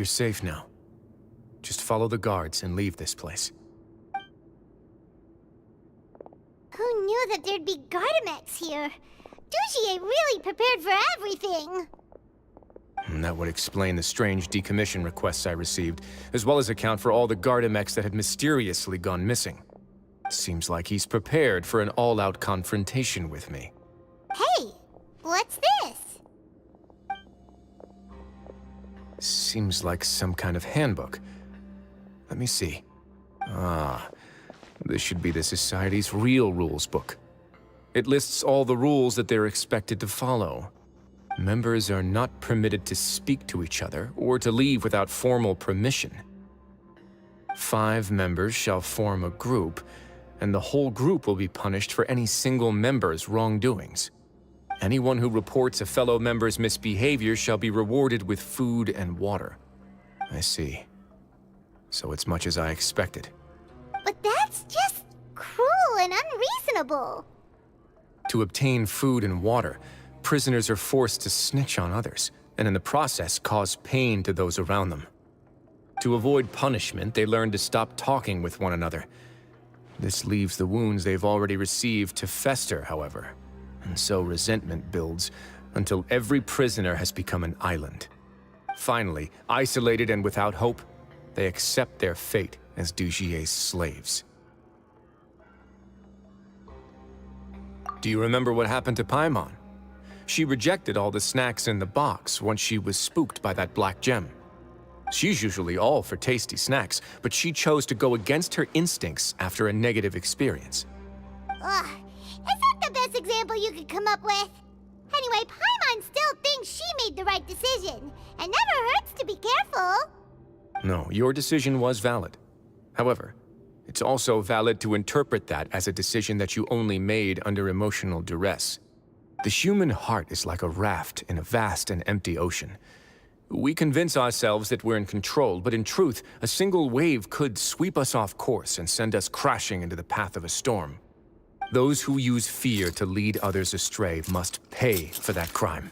You're safe now. Just follow the guards and leave this place. Who knew that there'd be Gardamex here? Dujier really prepared for everything. And that would explain the strange decommission requests I received, as well as account for all the Gardamex that had mysteriously gone missing. Seems like he's prepared for an all-out confrontation with me. Hey, what's this? Seems like some kind of handbook. Let me see. Ah, this should be the Society's real rules book. It lists all the rules that they're expected to follow. Members are not permitted to speak to each other or to leave without formal permission. 5 members shall form a group, and the whole group will be punished for any single member's wrongdoings. Anyone who reports a fellow member's misbehavior shall be rewarded with food and water. I see. So it's much as I expected. But that's just cruel and unreasonable. To obtain food and water, prisoners are forced to snitch on others, and in the process cause pain to those around them. To avoid punishment, they learn to stop talking with one another. This leaves the wounds they've already received to fester, however, and so resentment builds until every prisoner has become an island. Finally, isolated and without hope, they accept their fate as Dujier's slaves. Do you remember what happened to Paimon? She rejected all the snacks in the box once she was spooked by that black gem. She's usually all for tasty snacks, but she chose to go against her instincts after a negative experience. Ugh, is that the best example you could come up with? Anyway, Paimon still thinks she made the right decision. It never hurts to be careful. No, your decision was valid. However, it's also valid to interpret that as a decision that you only made under emotional duress. The human heart is like a raft in a vast and empty ocean. We convince ourselves that we're in control, but in truth, a single wave could sweep us off course and send us crashing into the path of a storm. Those who use fear to lead others astray must pay for that crime.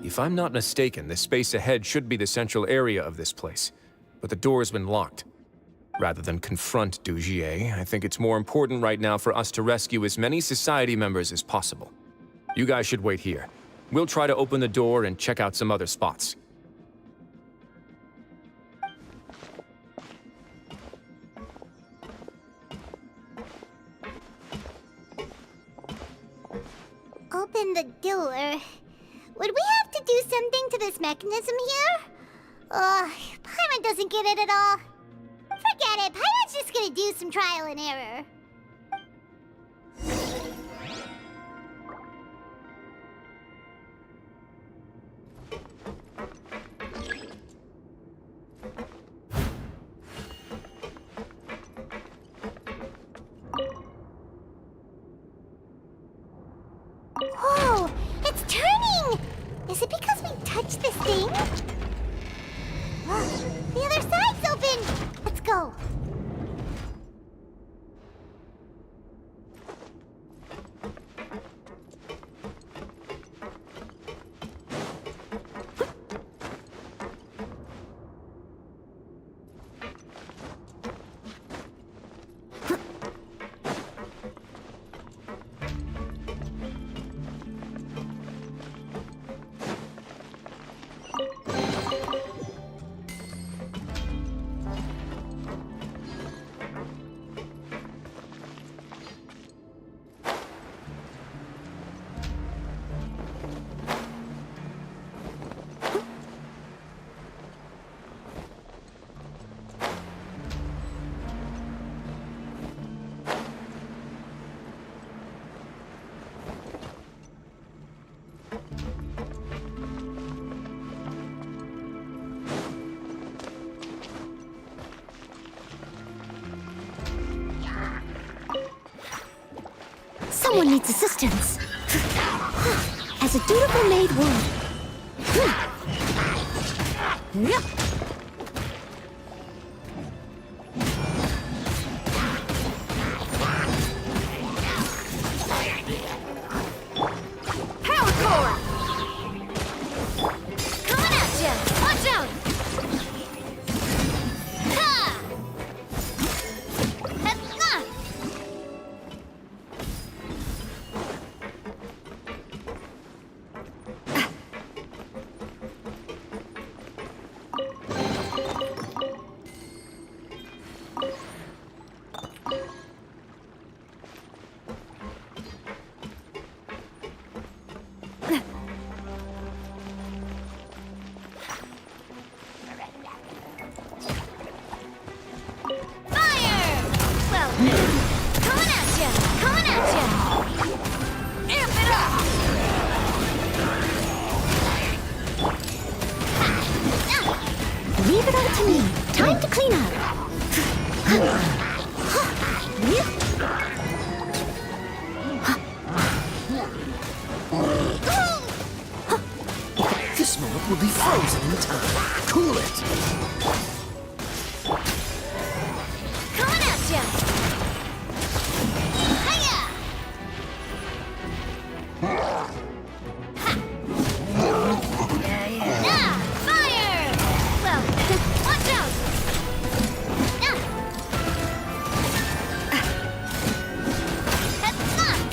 If I'm not mistaken, the space ahead should be the central area of this place, but the door's been locked. Rather than confront Dujier, I think it's more important right now for us to rescue as many Society members as possible. You guys should wait here. We'll try to open the door and check out some other spots. Open the door. Would we have to do something to this mechanism here? Paimon doesn't get it at all. Forget it, Paimon's just gonna do some trial and error. Whoa, it's turning! Is it because we touched this thing? The other side's open! Let's go. Someone needs assistance. As a dutiful maid would. Power core! Coming at ya! Watch out! Ha! Headlock! Leave it all to me. Time to clean up. This moment will be frozen in time. Cool it. Coming at ya! Hiya! Nah, fire! Well, watch out!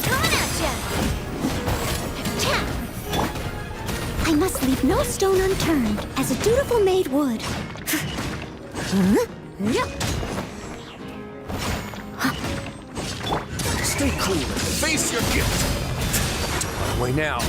Coming at ya! I must leave no stone unturned, as a dutiful maid would. Stay cool and face your guilt. Way now.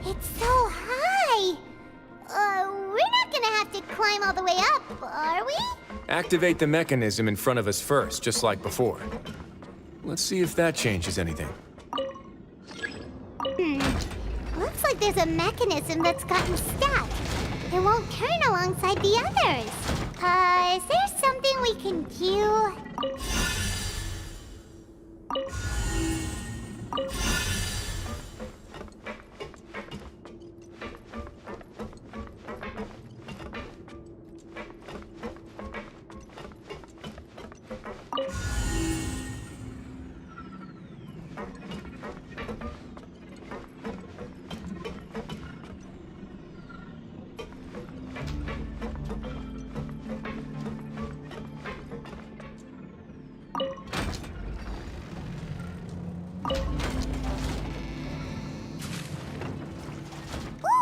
It's so high! We're not gonna have to climb all the way up, are we? Activate the mechanism in front of us first, just like before. Let's see if that changes anything. Looks like there's a mechanism that's gotten stuck. It won't turn alongside the others. Is there something we can do?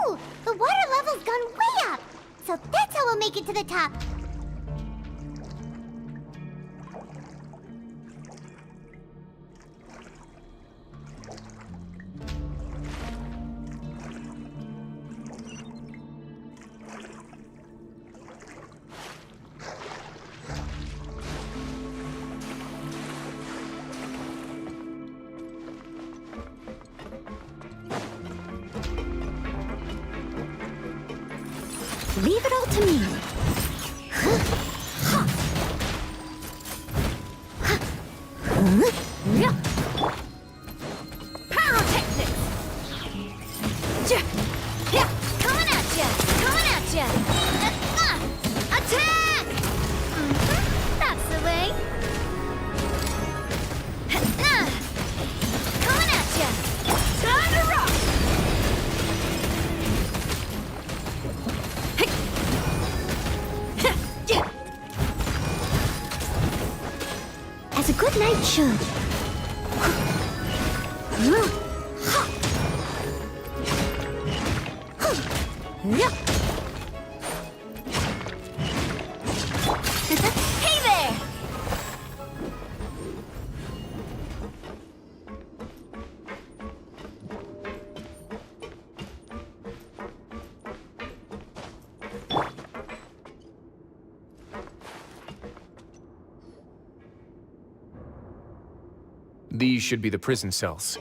Ooh, the water level's gone way up. So that's how we'll make it to the top. Leave it all to me. Pyrotechnics! Coming at ya! Coming at ya! Attack! That's the way. Coming at ya! Time to rock! As a good knight should. Hey there! These should be the prison cells.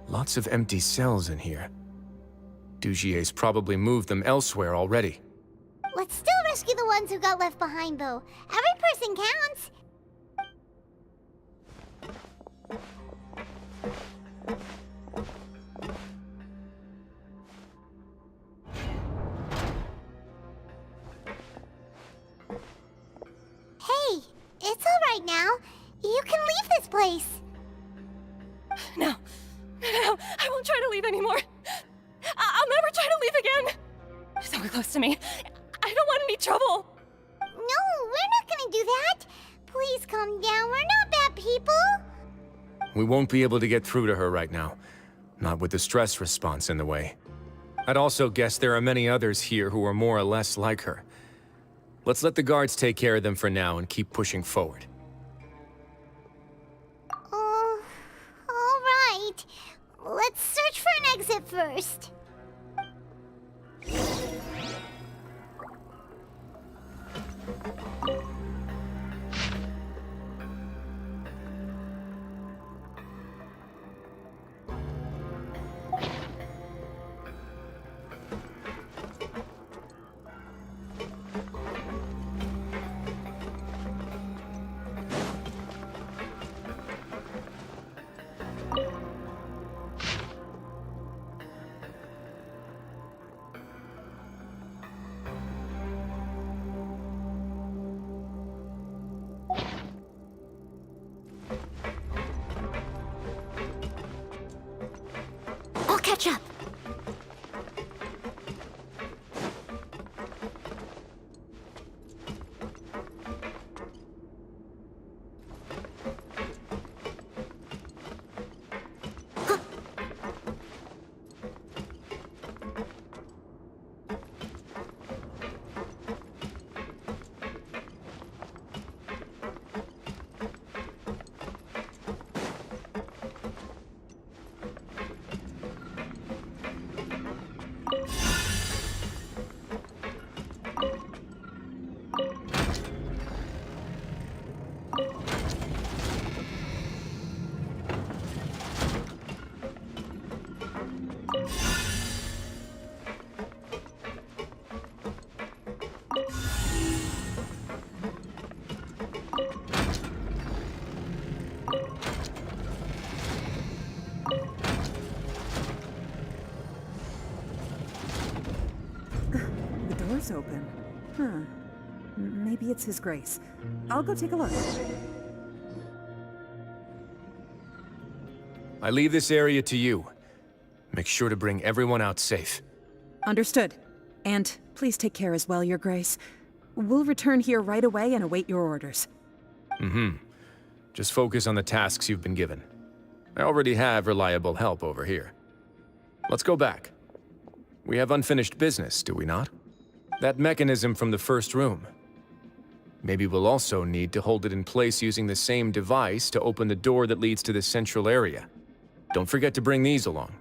Lots of empty cells in here. Dugier's probably moved them elsewhere already. Let's still rescue the ones who got left behind, though. Every person counts. Hey, it's all right now. You can leave this place. No, I won't try to leave anymore. I'll never try to leave again. Don't close to me. I don't want any trouble. No, we're not gonna do that. Please calm down. We're not bad people. We won't be able to get through to her right now. Not with the stress response in the way. I'd also guess there are many others here who are more or less like her. Let's let the guards take care of them for now and keep pushing forward. All right. Let's search for an exit first. I'll catch up. The door's open. Huh. Maybe it's His Grace. I'll go take a look. I leave this area to you. Make sure to bring everyone out safe. Understood. And please take care as well, Your Grace. We'll return here right away and await your orders. Just focus on the tasks you've been given. I already have reliable help over here. Let's go back. We have unfinished business, do we not? That mechanism from the first room. Maybe we'll also need to hold it in place using the same device to open the door that leads to the central area. Don't forget to bring these along.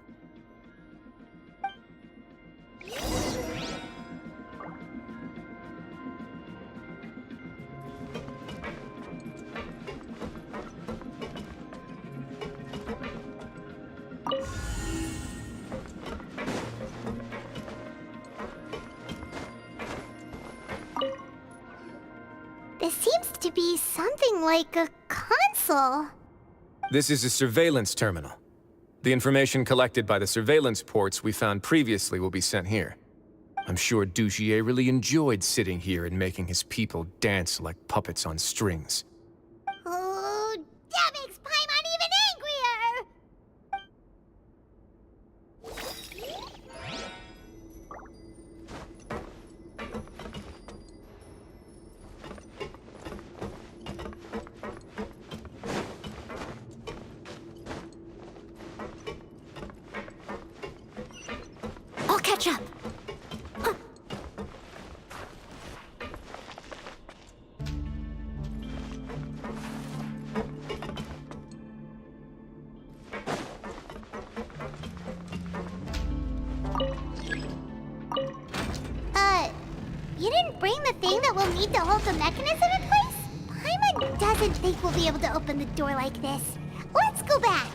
be something like a console. This is a surveillance terminal. The information collected by the surveillance ports we found previously will be sent here. I'm sure Dugier really enjoyed sitting here and making his people dance like puppets on strings. Oh, that makes Paimon even angrier! I'll catch up. You didn't bring the thing that we'll need to hold the mechanism in place? Paimon doesn't think we'll be able to open the door like this. Let's go back.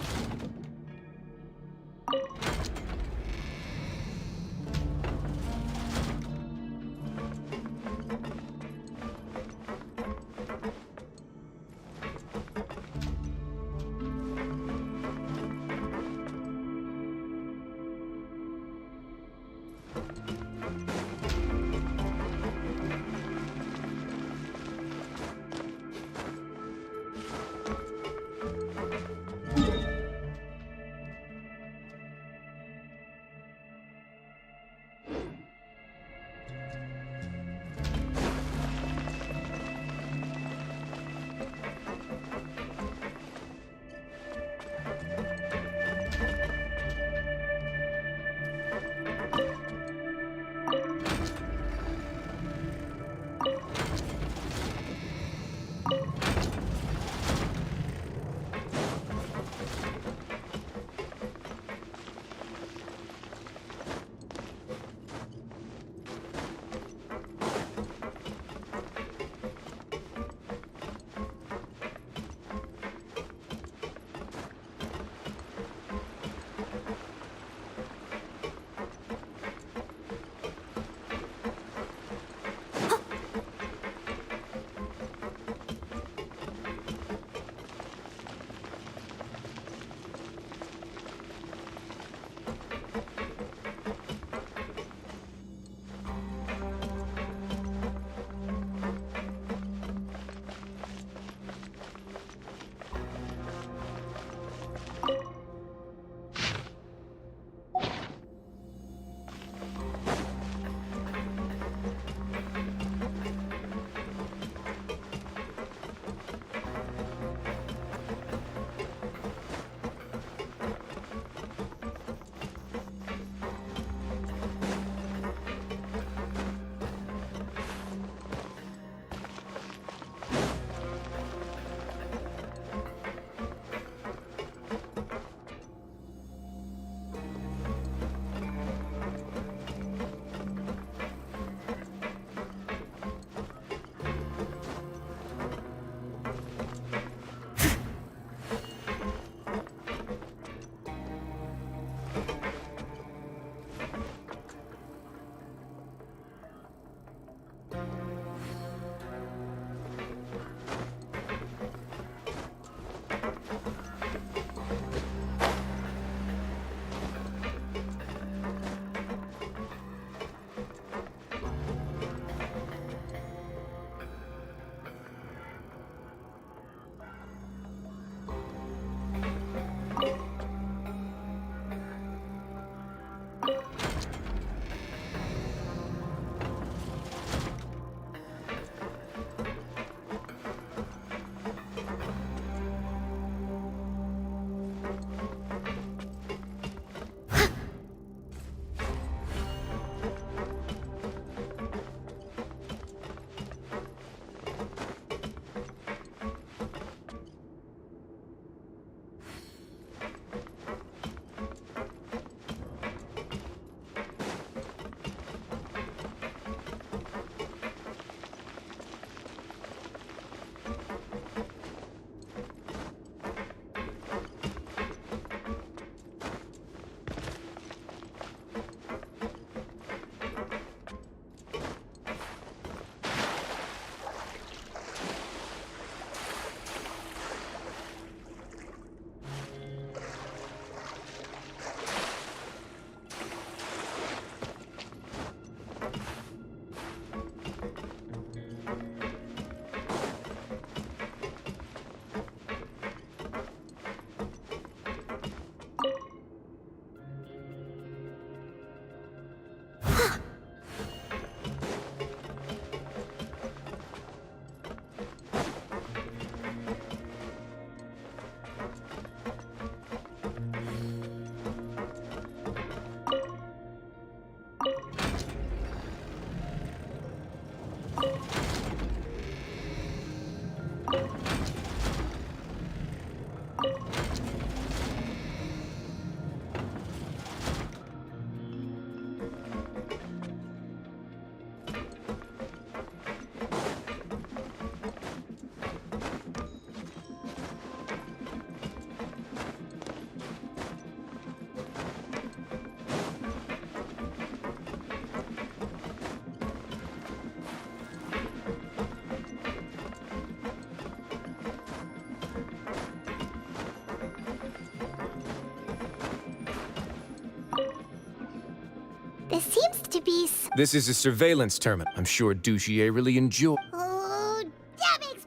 This seems to be This is a surveillance terminal. I'm sure Dugier really enjoyed. Oh, that makes...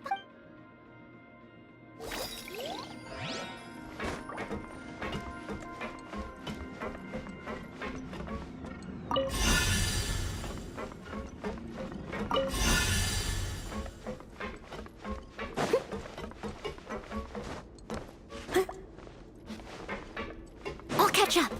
I'll catch up.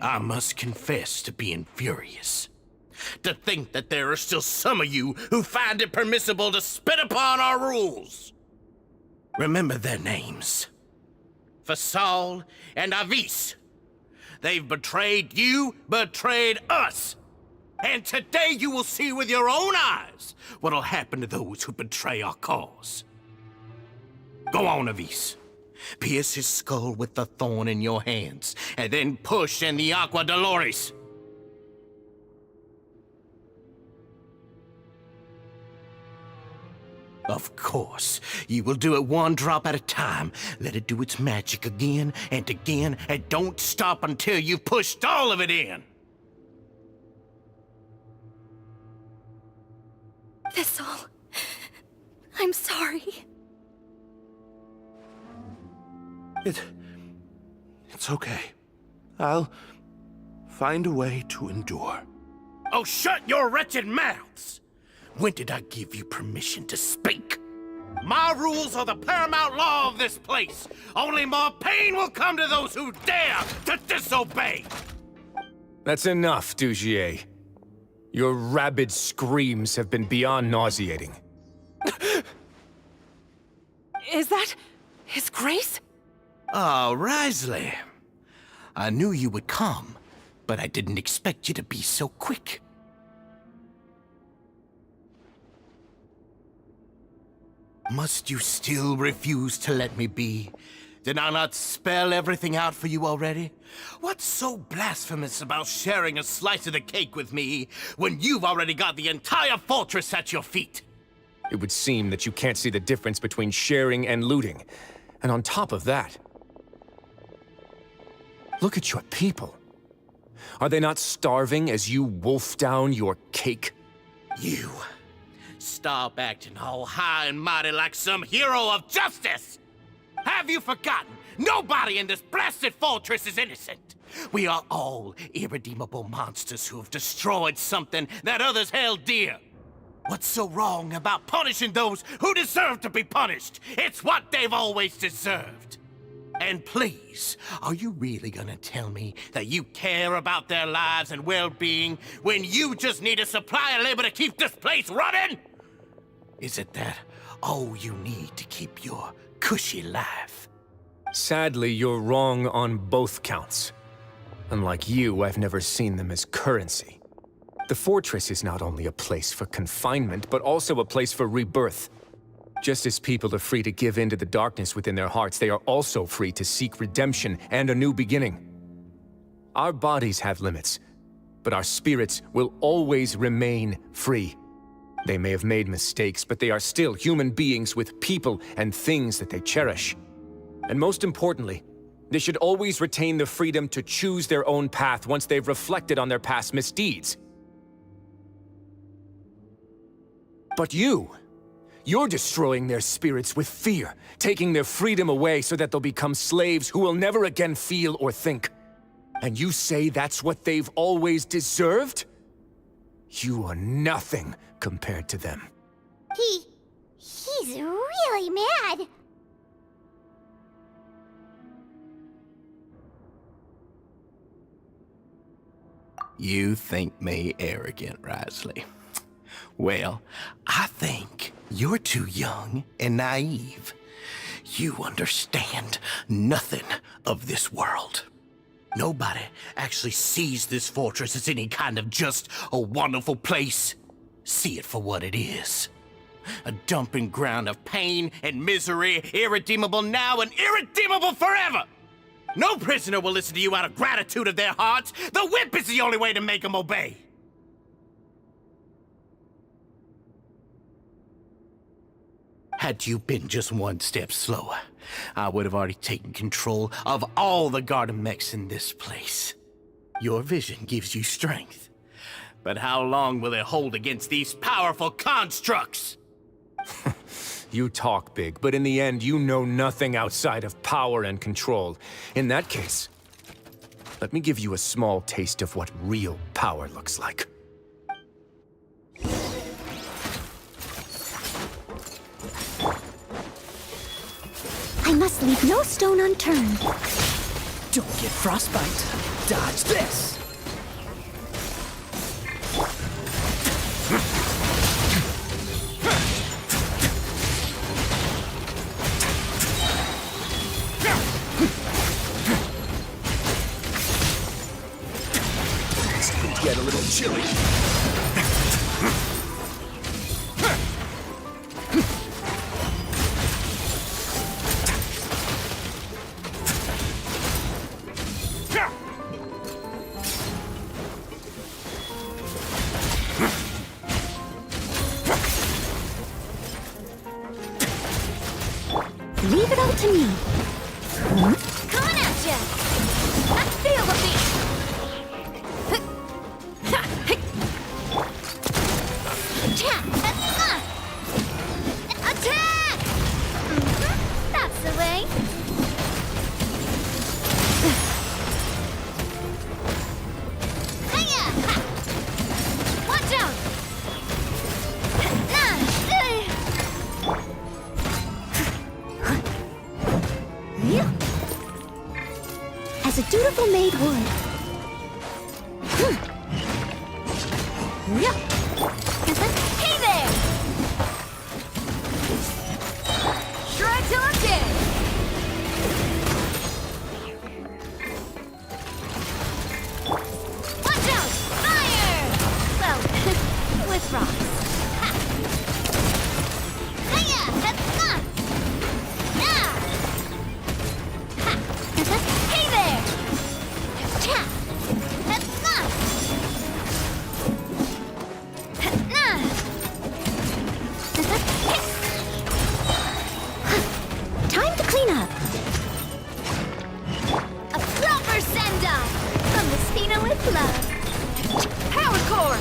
I must confess to being furious. To think that there are still some of you who find it permissible to spit upon our rules. Remember their names. Fasal and Avis. They've betrayed you, betrayed us. And today you will see with your own eyes what'll happen to those who betray our cause. Go on, Avis. Pierce his skull with the thorn in your hands, and then push in the Aqua Dolores. Of course, you will do it one drop at a time. Let it do its magic again, and don't stop until you've pushed all of it in. Thistle, I'm sorry. It's okay. I'll find a way to endure. Oh, shut your wretched mouths! When did I give you permission to speak? My rules are the paramount law of this place. Only more pain will come to those who dare to disobey. That's enough, Dugier. Your rabid screams have been beyond nauseating. Is that His Grace? Oh, Risley. I knew you would come, but I didn't expect you to be so quick. Must you still refuse to let me be? Did I not spell everything out for you already? What's so blasphemous about sharing a slice of the cake with me when you've already got the entire fortress at your feet? It would seem that you can't see the difference between sharing and looting. And on top of that, look at your people. Are they not starving as you wolf down your cake? You. Stop acting all high and mighty like some hero of justice! Have you forgotten? Nobody in this blasted fortress is innocent. We are all irredeemable monsters who have destroyed something that others held dear. What's so wrong about punishing those who deserve to be punished? It's what they've always deserved. And please, are you really gonna tell me that you care about their lives and well-being when you just need a supply of labor to keep this place running? Is it that all you need to keep your cushy life? Sadly, you're wrong on both counts. Unlike you, I've never seen them as currency. The fortress is not only a place for confinement, but also a place for rebirth. Just as people are free to give in to the darkness within their hearts, they are also free to seek redemption and a new beginning. Our bodies have limits, but our spirits will always remain free. They may have made mistakes, but they are still human beings with people and things that they cherish. And most importantly, they should always retain the freedom to choose their own path once they've reflected on their past misdeeds. But you're destroying their spirits with fear, taking their freedom away so that they'll become slaves who will never again feel or think. And you say that's what they've always deserved? You are nothing compared to them. He's really mad. You think me arrogant, Risley? Well, I think you're too young and naive. You understand nothing of this world. Nobody actually sees this fortress as any kind of just a wonderful place. See it for what it is. A dumping ground of pain and misery, irredeemable now and irredeemable forever. No prisoner will listen to you out of gratitude of their hearts. The whip is the only way to make them obey. Had you been just one step slower, I would have already taken control of all the garden mechs in this place. Your vision gives you strength. But how long will it hold against these powerful constructs? You talk big, but in the end, you know nothing outside of power and control. In that case, let me give you a small taste of what real power looks like. I must leave no stone unturned. Don't get frostbite. Dodge this. It's going to get a little chilly. Leave it all to me. Coming at ya! I feel the beat! Attack! That's the way. Hiya! Watch out! As a dutiful maid would. Hey there! Try till I'm dead! Watch out! Fire! Well, with rocks. Ha! Hiya! That's not! Nah! Ha! Hey there! Cha! That's not! Nah! Time to clean up. A proper send-off from the Spina with love. Power core.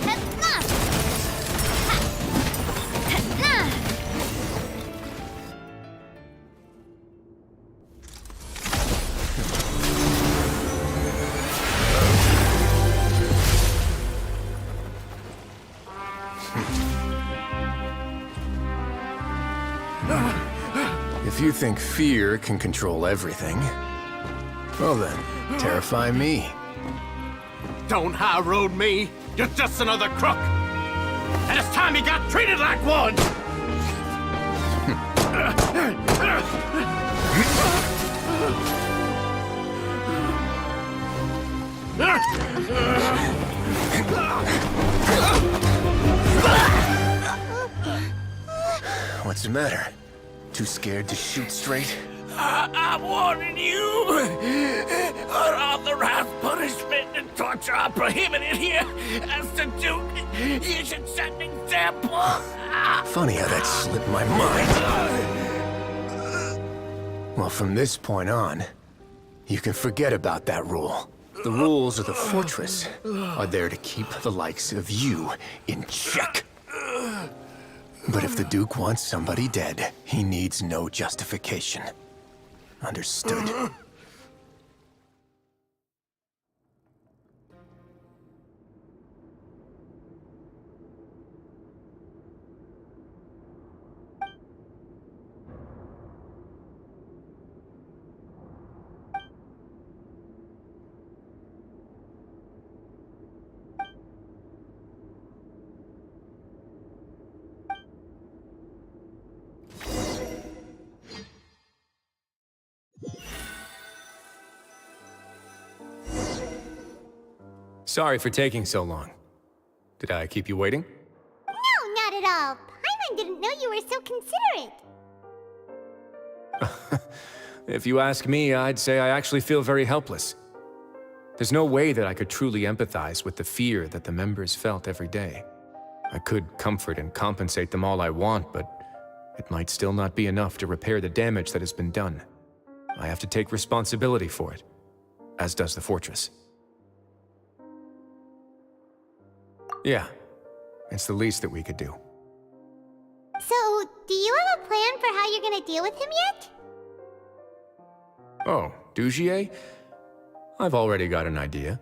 That's not. Ha. Nah. If you think fear can control everything, well then, terrify me. Don't high road me. You're just another crook. And it's time you got treated like one. What's the matter? Too scared to shoot straight? I'm warning you. Unauthorized punishment and torture torture are prohibited here. As the Duke, you should set an example. Funny how that slipped my mind. Well, from this point on, you can forget about that rule. The rules of the fortress are there to keep the likes of you in check. But if the Duke wants somebody dead, he needs no justification. Understood? Sorry for taking so long. Did I keep you waiting? No, not at all. Paimon didn't know you were so considerate. If you ask me, I'd say I actually feel very helpless. There's no way that I could truly empathize with the fear that the members felt every day. I could comfort and compensate them all I want, but it might still not be enough to repair the damage that has been done. I have to take responsibility for it, as does the fortress. Yeah, it's the least that we could do. So, do you have a plan for how you're gonna deal with him yet? Oh, Dugier? I've already got an idea.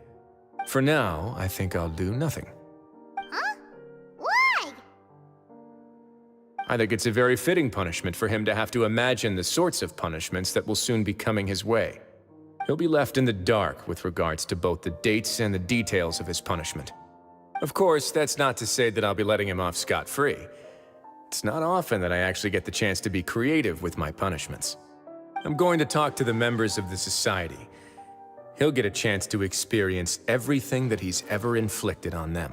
For now, I think I'll do nothing. Huh? Why? I think it's a very fitting punishment for him to have to imagine the sorts of punishments that will soon be coming his way. He'll be left in the dark with regards to both the dates and the details of his punishment. Of course, that's not to say that I'll be letting him off scot-free. It's not often that I actually get the chance to be creative with my punishments. I'm going to talk to the members of the society. He'll get a chance to experience everything that he's ever inflicted on them.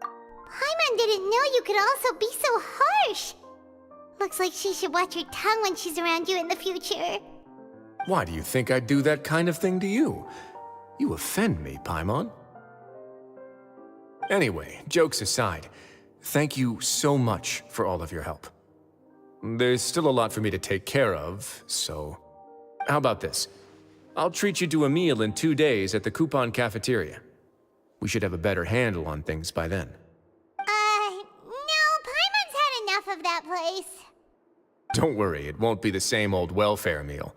Paimon didn't know you could also be so harsh. Looks like she should watch her tongue when she's around you in the future. Why do you think I'd do that kind of thing to you? You offend me, Paimon. Anyway, jokes aside, thank you so much for all of your help. There's still a lot for me to take care of, so... How about this? I'll treat you to a meal in 2 days at the Coupon Cafeteria. We should have a better handle on things by then. No, Paimon's had enough of that place. Don't worry, it won't be the same old welfare meal.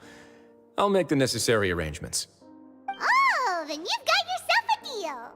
I'll make the necessary arrangements. Oh, then you've got yourself a deal.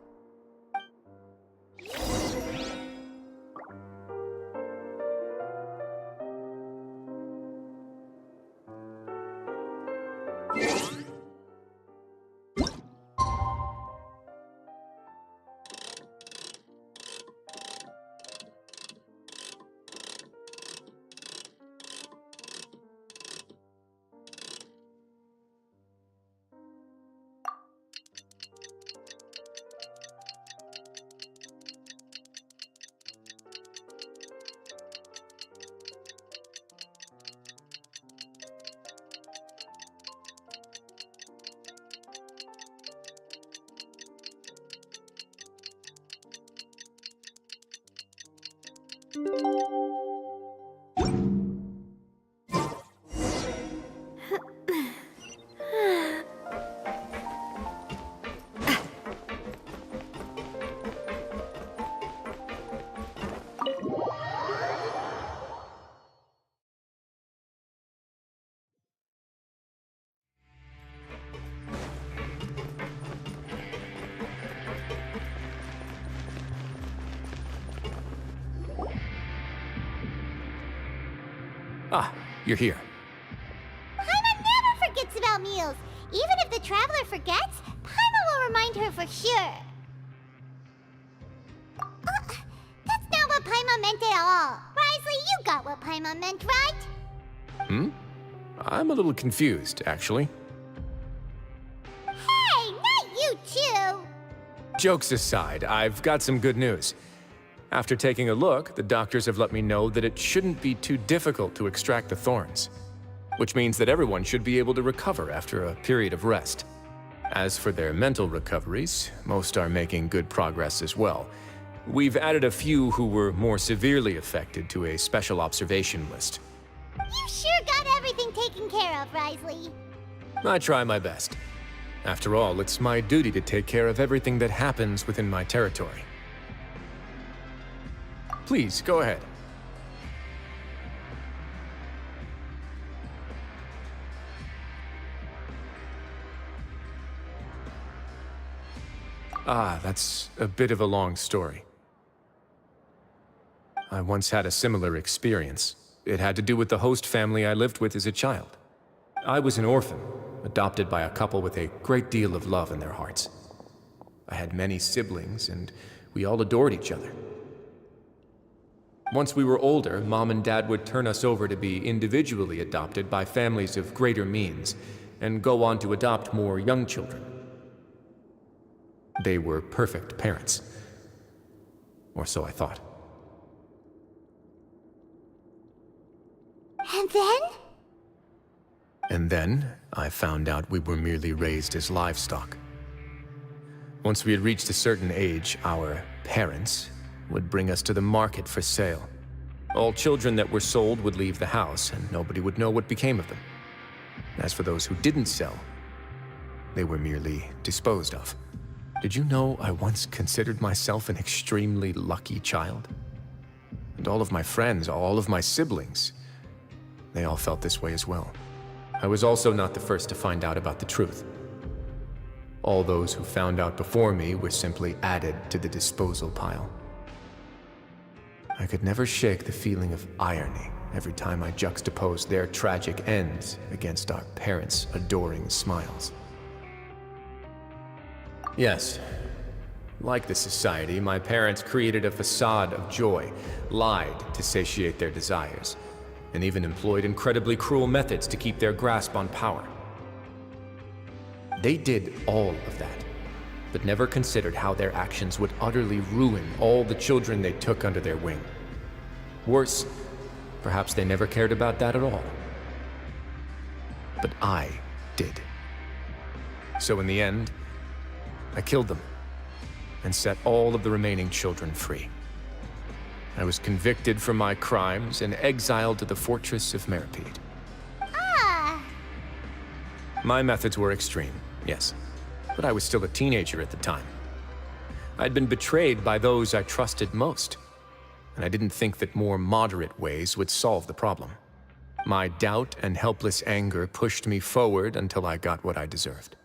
Ah, you're here. Paimon never forgets about meals. Even if the traveler forgets, Paimon will remind her for sure. That's not what Paimon meant at all. Risley, you got what Paimon meant, right? I'm a little confused, actually. Hey, not you too. Jokes aside, I've got some good news. After taking a look, the doctors have let me know that it shouldn't be too difficult to extract the thorns. which means that everyone should be able to recover after a period of rest. As for their mental recoveries, most are making good progress as well. We've added a few who were more severely affected to a special observation list. You sure got everything taken care of, Risley. I try my best. After all, it's my duty to take care of everything that happens within my territory. Please, go ahead. Ah, that's a bit of a long story. I once had a similar experience. It had to do with the host family I lived with as a child. I was an orphan, adopted by a couple with a great deal of love in their hearts. I had many siblings, and we all adored each other. Once we were older, Mom and Dad would turn us over to be individually adopted by families of greater means, and go on to adopt more young children. They were perfect parents. Or so I thought. And then? And then, I found out we were merely raised as livestock. Once we had reached a certain age, our parents would bring us to the market for sale. All children that were sold would leave the house, and nobody would know what became of them. As for those who didn't sell, they were merely disposed of. Did you know I once considered myself an extremely lucky child? And all of my friends, all of my siblings, they all felt this way as well. I was also not the first to find out about the truth. All those who found out before me were simply added to the disposal pile. I could never shake the feeling of irony every time I juxtaposed their tragic ends against our parents' adoring smiles. Yes, like the society, my parents created a facade of joy, lied to satiate their desires, and even employed incredibly cruel methods to keep their grasp on power. They did all of that, but never considered how their actions would utterly ruin all the children they took under their wing. Worse, perhaps they never cared about that at all. But I did. So in the end, I killed them and set all of the remaining children free. I was convicted for my crimes and exiled to the fortress of Meropide. Ah! My methods were extreme, yes, but I was still a teenager at the time. I'd been betrayed by those I trusted most, and I didn't think that more moderate ways would solve the problem. My doubt and helpless anger pushed me forward until I got what I deserved.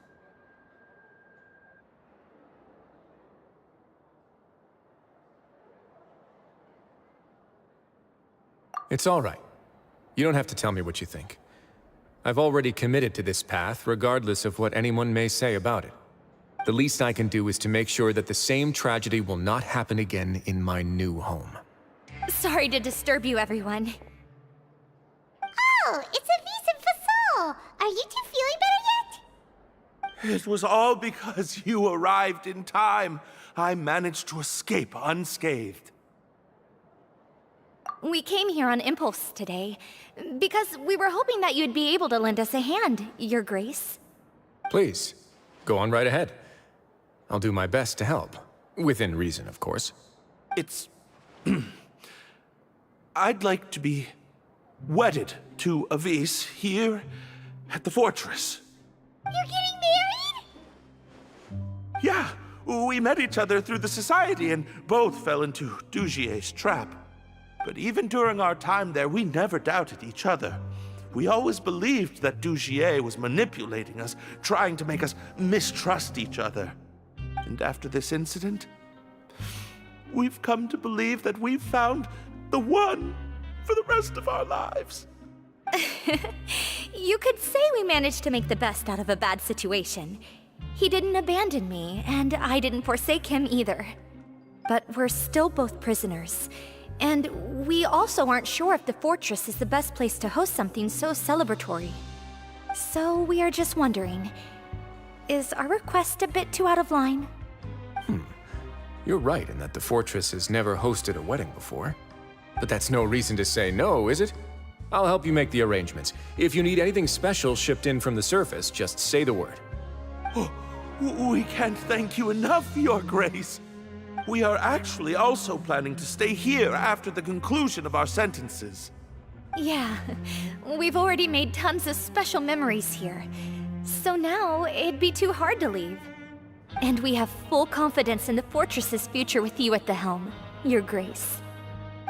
It's all right. You don't have to tell me what you think. I've already committed to this path, regardless of what anyone may say about it. The least I can do is to make sure that the same tragedy will not happen again in my new home. Sorry to disturb you, everyone. Oh, it's Avis and Fasol! Are you two feeling better yet? It was all because you arrived in time. I managed to escape unscathed. We came here on impulse today, because we were hoping that you'd be able to lend us a hand, Your Grace. Please, go on right ahead. I'll do my best to help. Within reason, of course. It's... I'd like to be wedded to Avis here at the fortress. You're getting married? Yeah, we met each other through the society and both fell into Dugier's trap. But even during our time there, we never doubted each other. We always believed that Dugier was manipulating us, trying to make us mistrust each other. And after this incident, we've come to believe that we've found the one for the rest of our lives. You could say we managed to make the best out of a bad situation. He didn't abandon me, and I didn't forsake him either. But we're still both prisoners. And we also aren't sure if the fortress is the best place to host something so celebratory. So we are just wondering, is our request a bit too out of line? You're right in that the fortress has never hosted a wedding before. But that's no reason to say no, is it? I'll help you make the arrangements. If you need anything special shipped in from the surface, just say the word. We can't thank you enough, Your Grace. We are actually also planning to stay here after the conclusion of our sentences. Yeah, we've already made tons of special memories here. So now, it'd be too hard to leave. And we have full confidence in the fortress's future with you at the helm, Your Grace.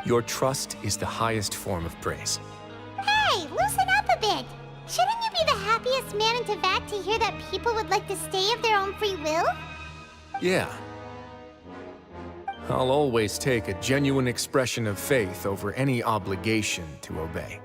Your trust is the highest form of praise. Hey, loosen up a bit. Shouldn't you be the happiest man in Teyvat to hear that people would like to stay of their own free will? Yeah. I'll always take a genuine expression of faith over any obligation to obey.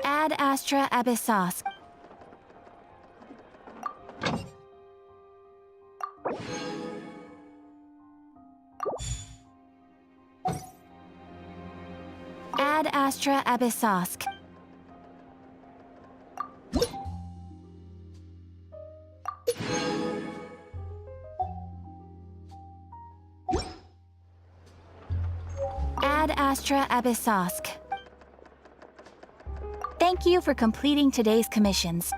Ad Astra Abyssos. Ad Astra Abyssos. Ad Astra Abyssos. Thank you for completing today's commissions.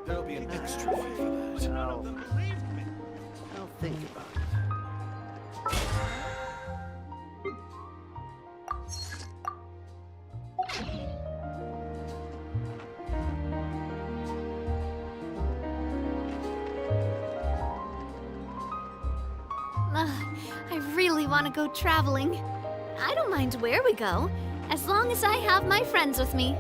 There'll be an extra fee for that. I'll think about it. I really want to go traveling. I don't mind where we go, as long as I have my friends with me.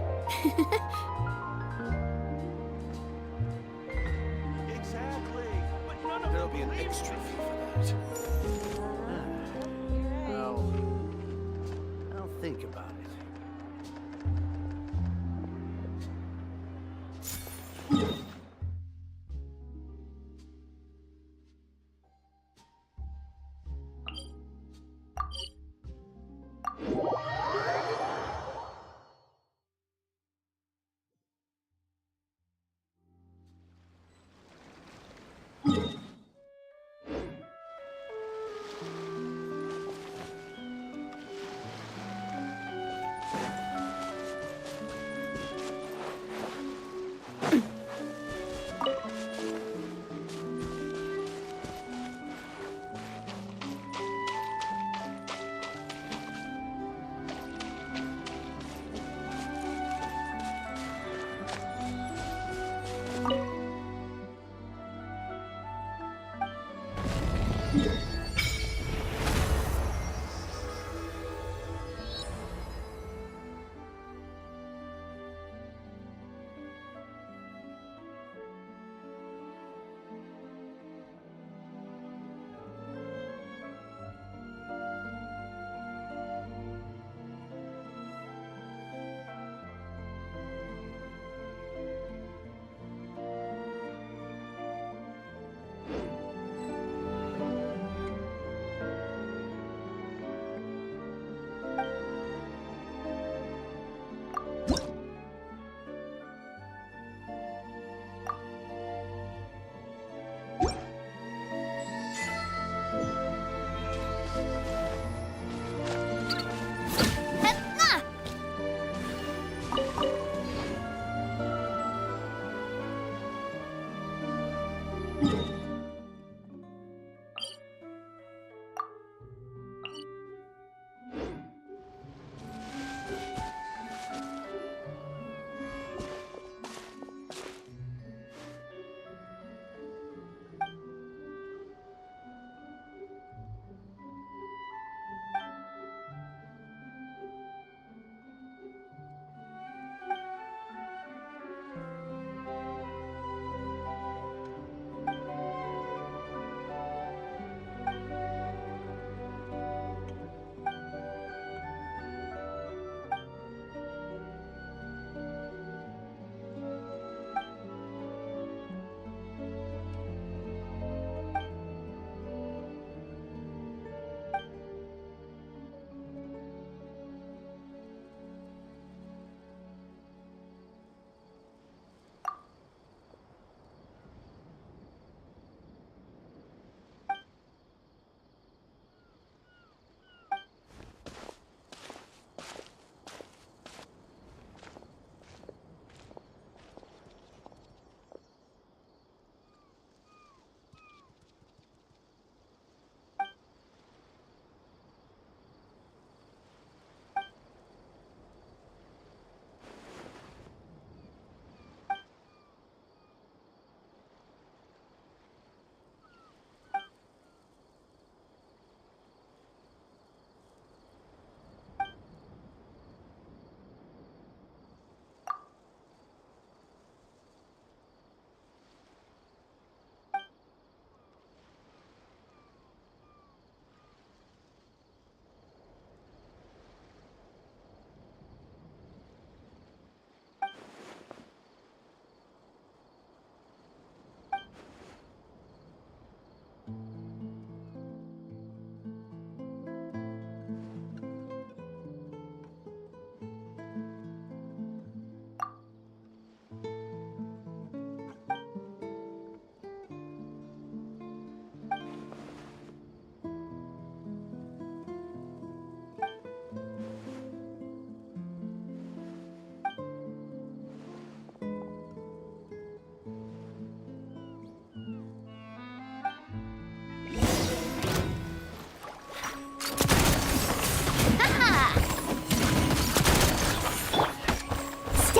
Exactly. But none of there'll be an extra fee for that. I'll think about it.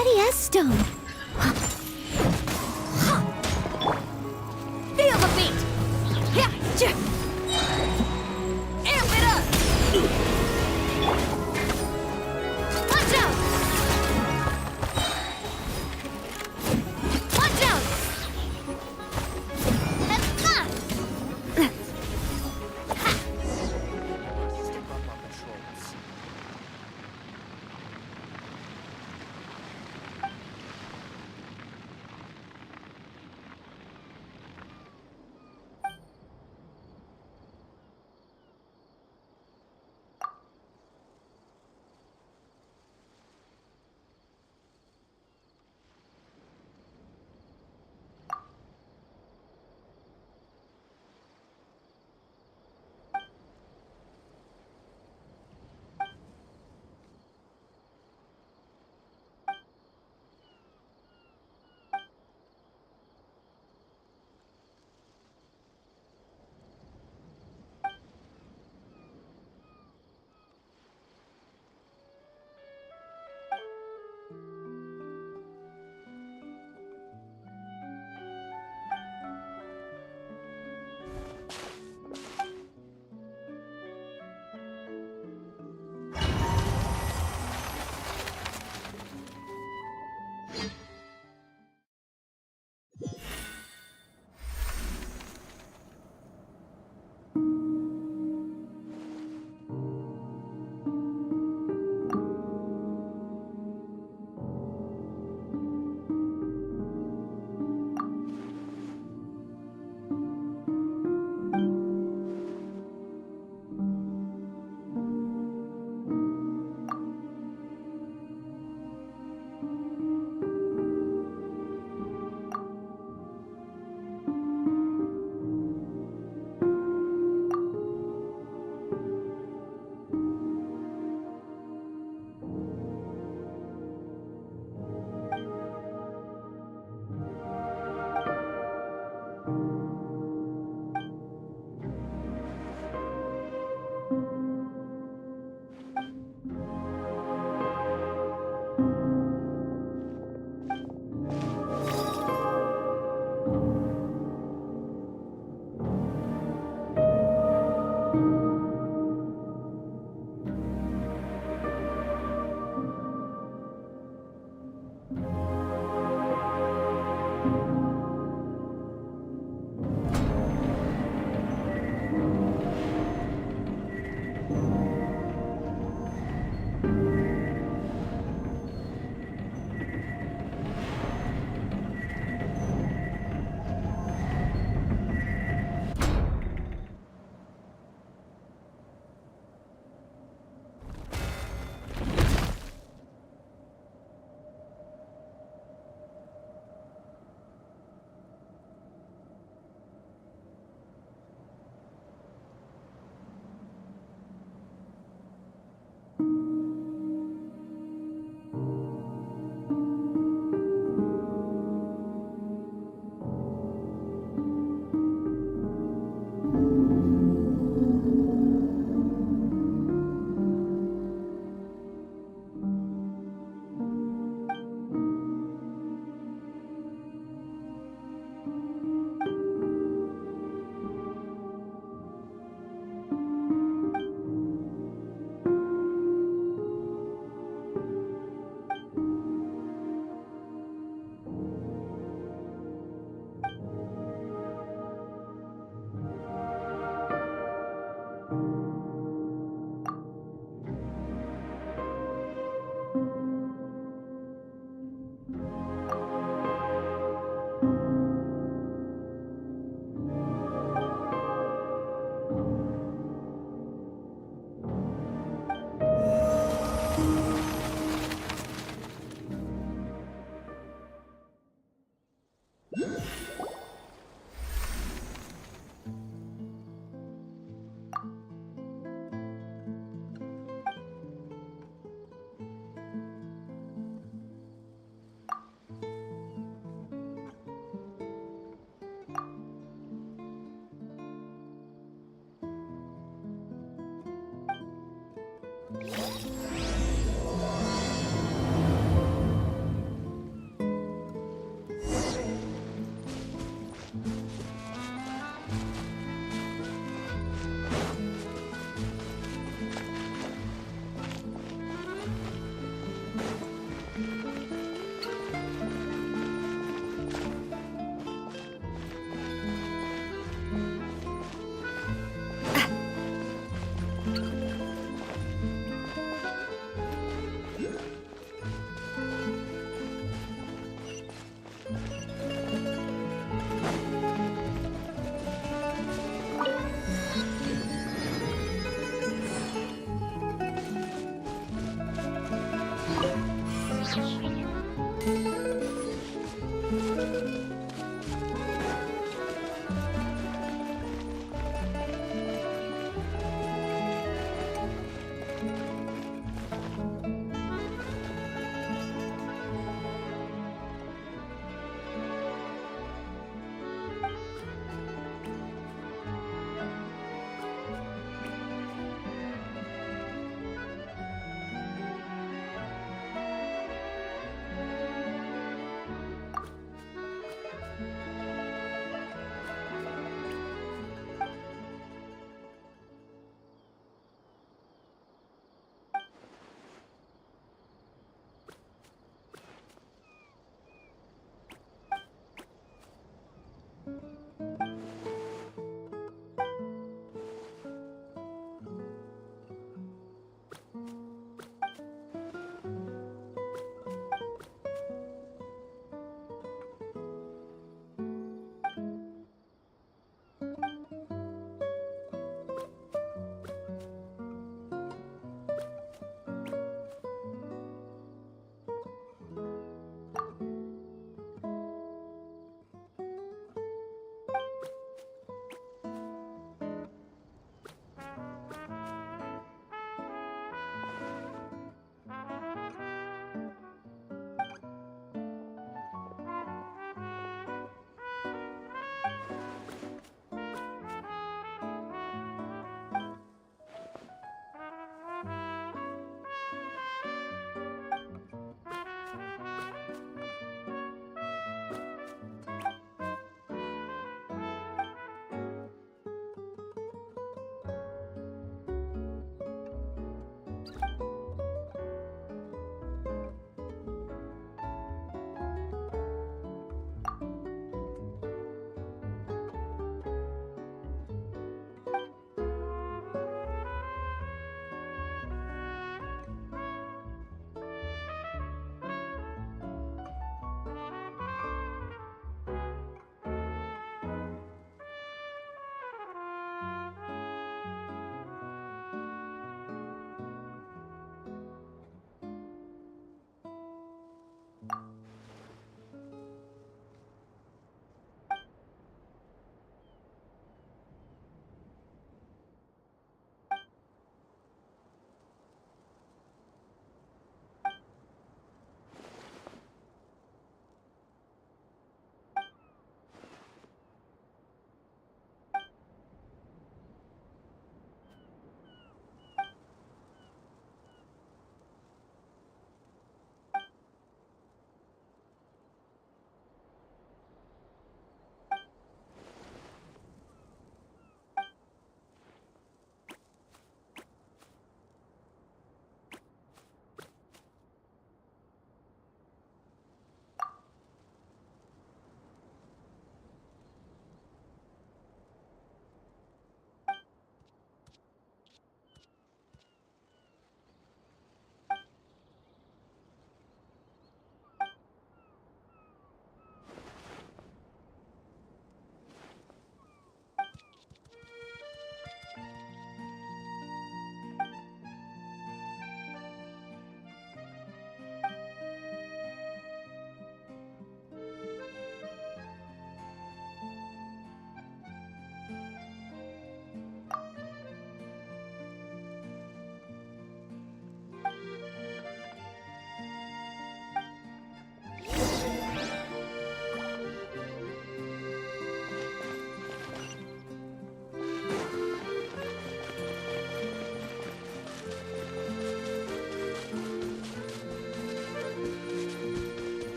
steady as stone. Feel the beat! Yeah, amp it up! Watch out! Watch out! That's fine!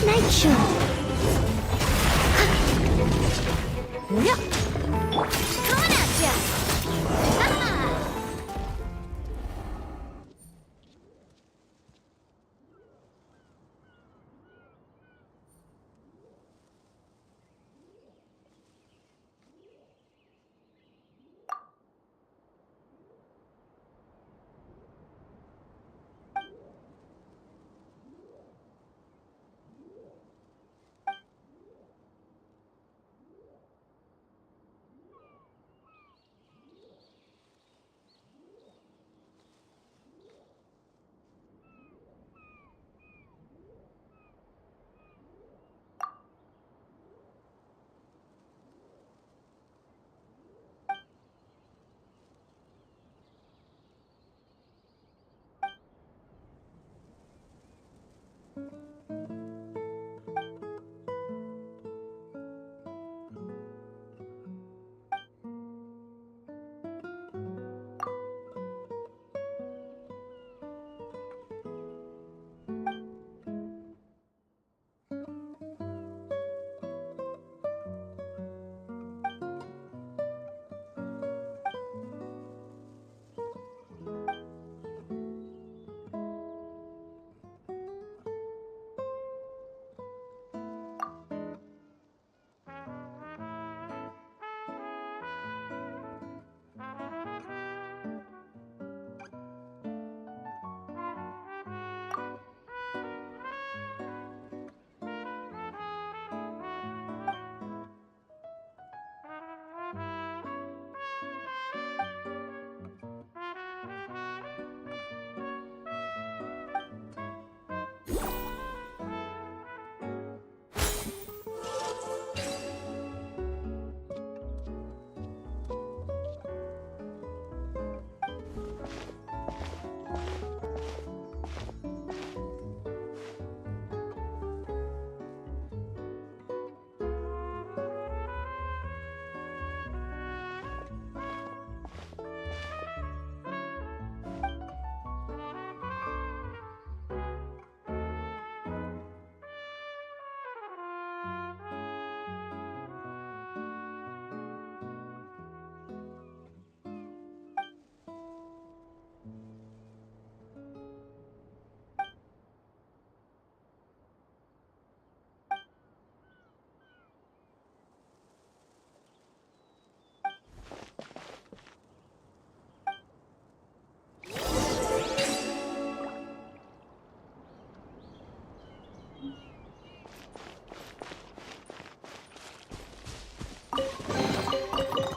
Night show. Yep. Coming at ya. Ha!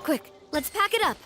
Quick, let's pack it up.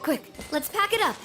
Quick, let's pack it up.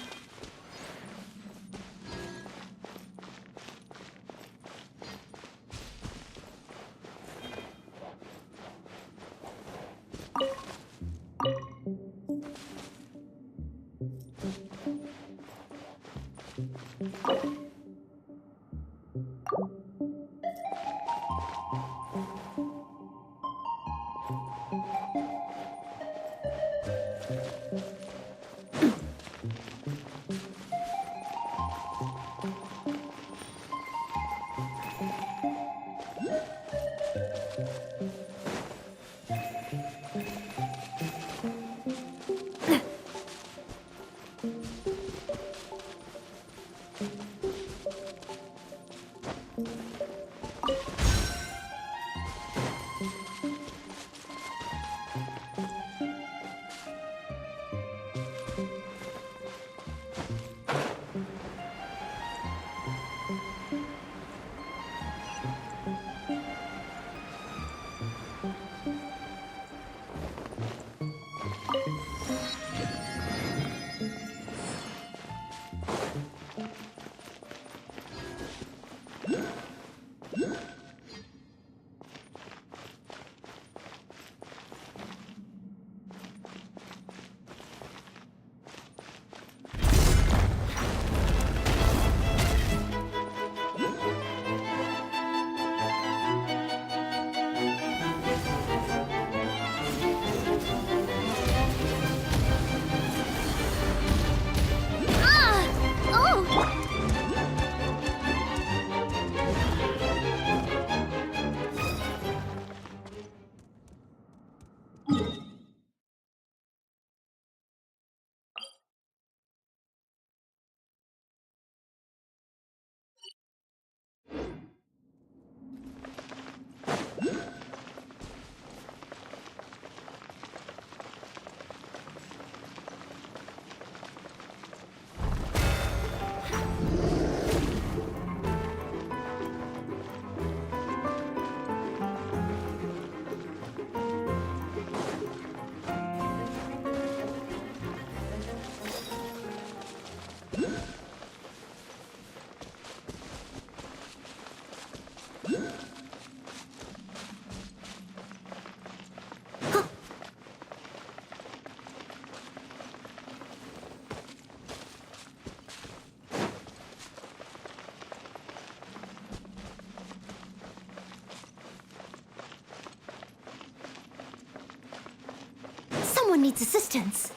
Someone needs assistance.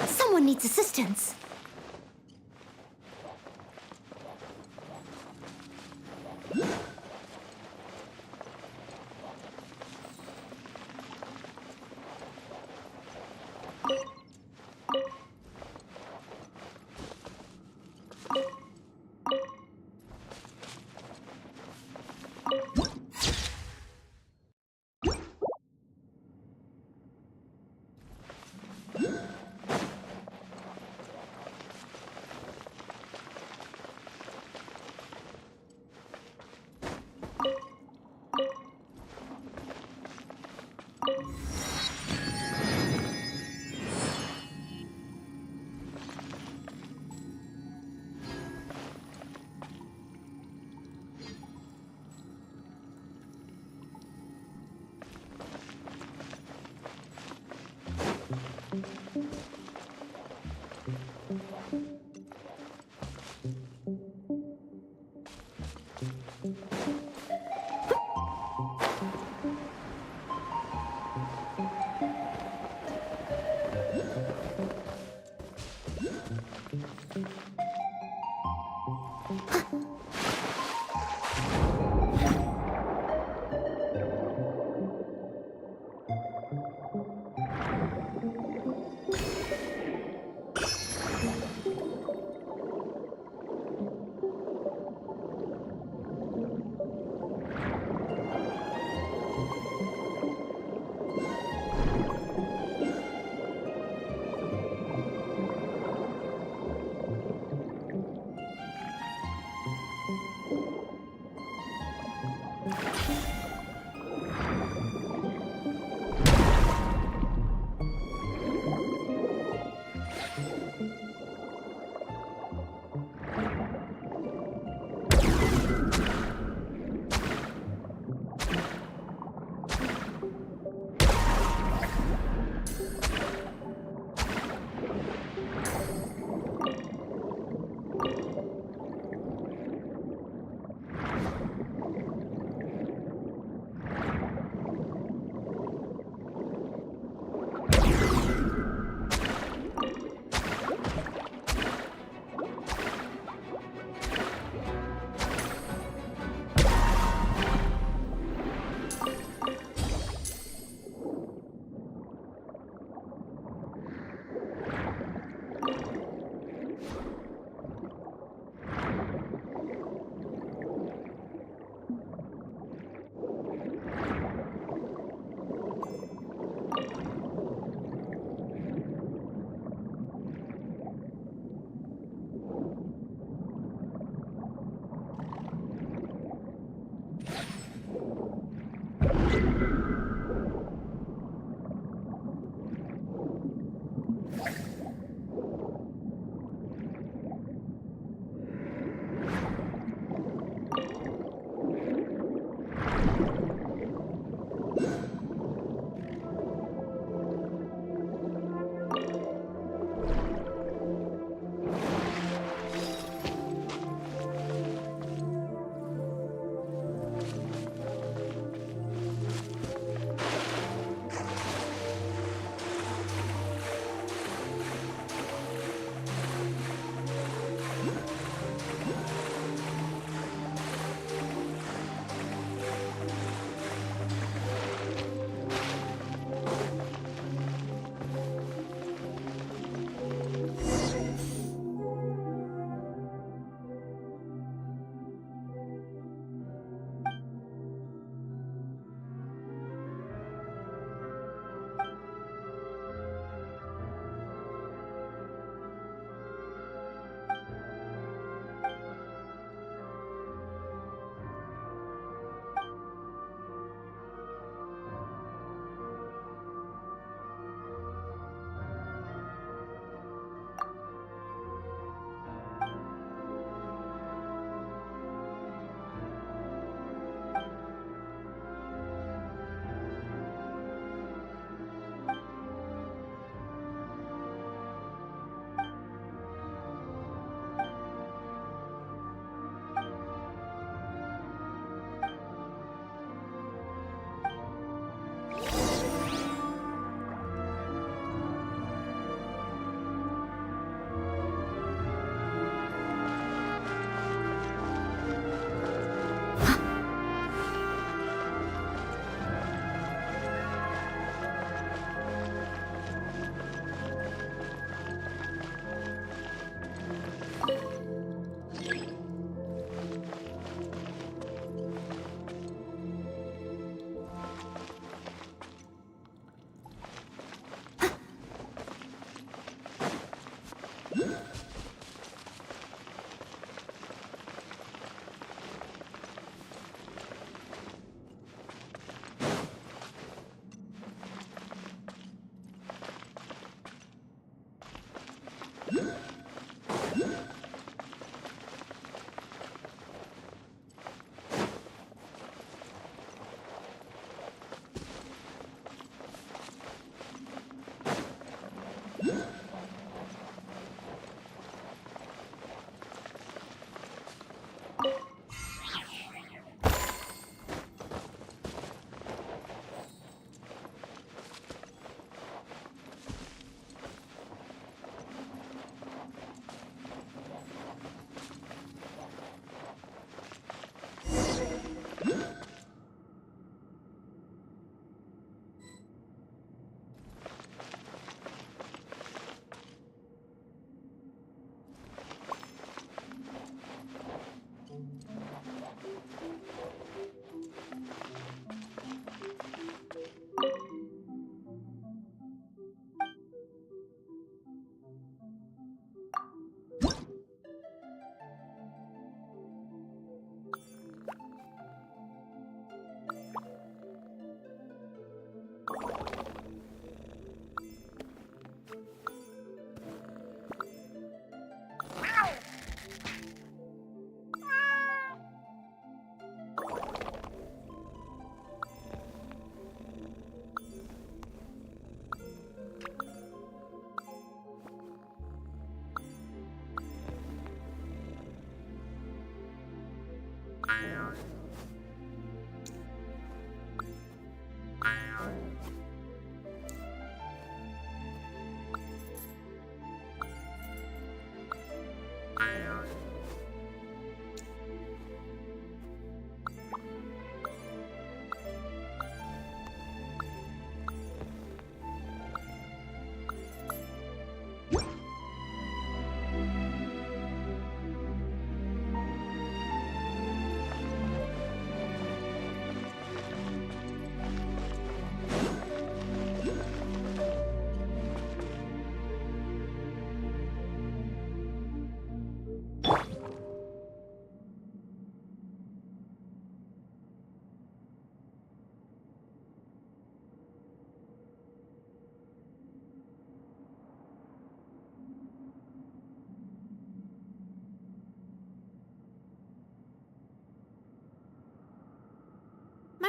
Someone needs assistance.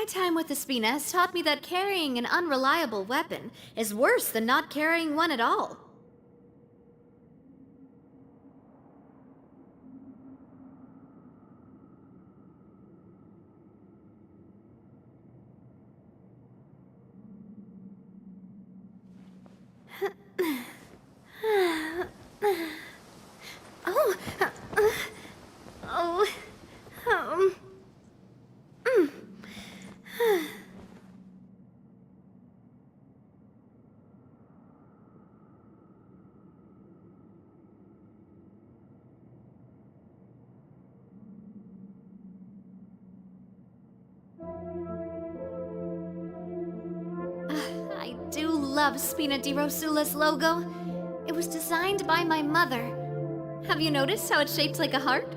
My time with Espina has taught me that carrying an unreliable weapon is worse than not carrying one at all. Oh, oh, mm. I do love Spina di Rosula's logo. It was designed by my mother. Have you noticed how it's shaped like a heart?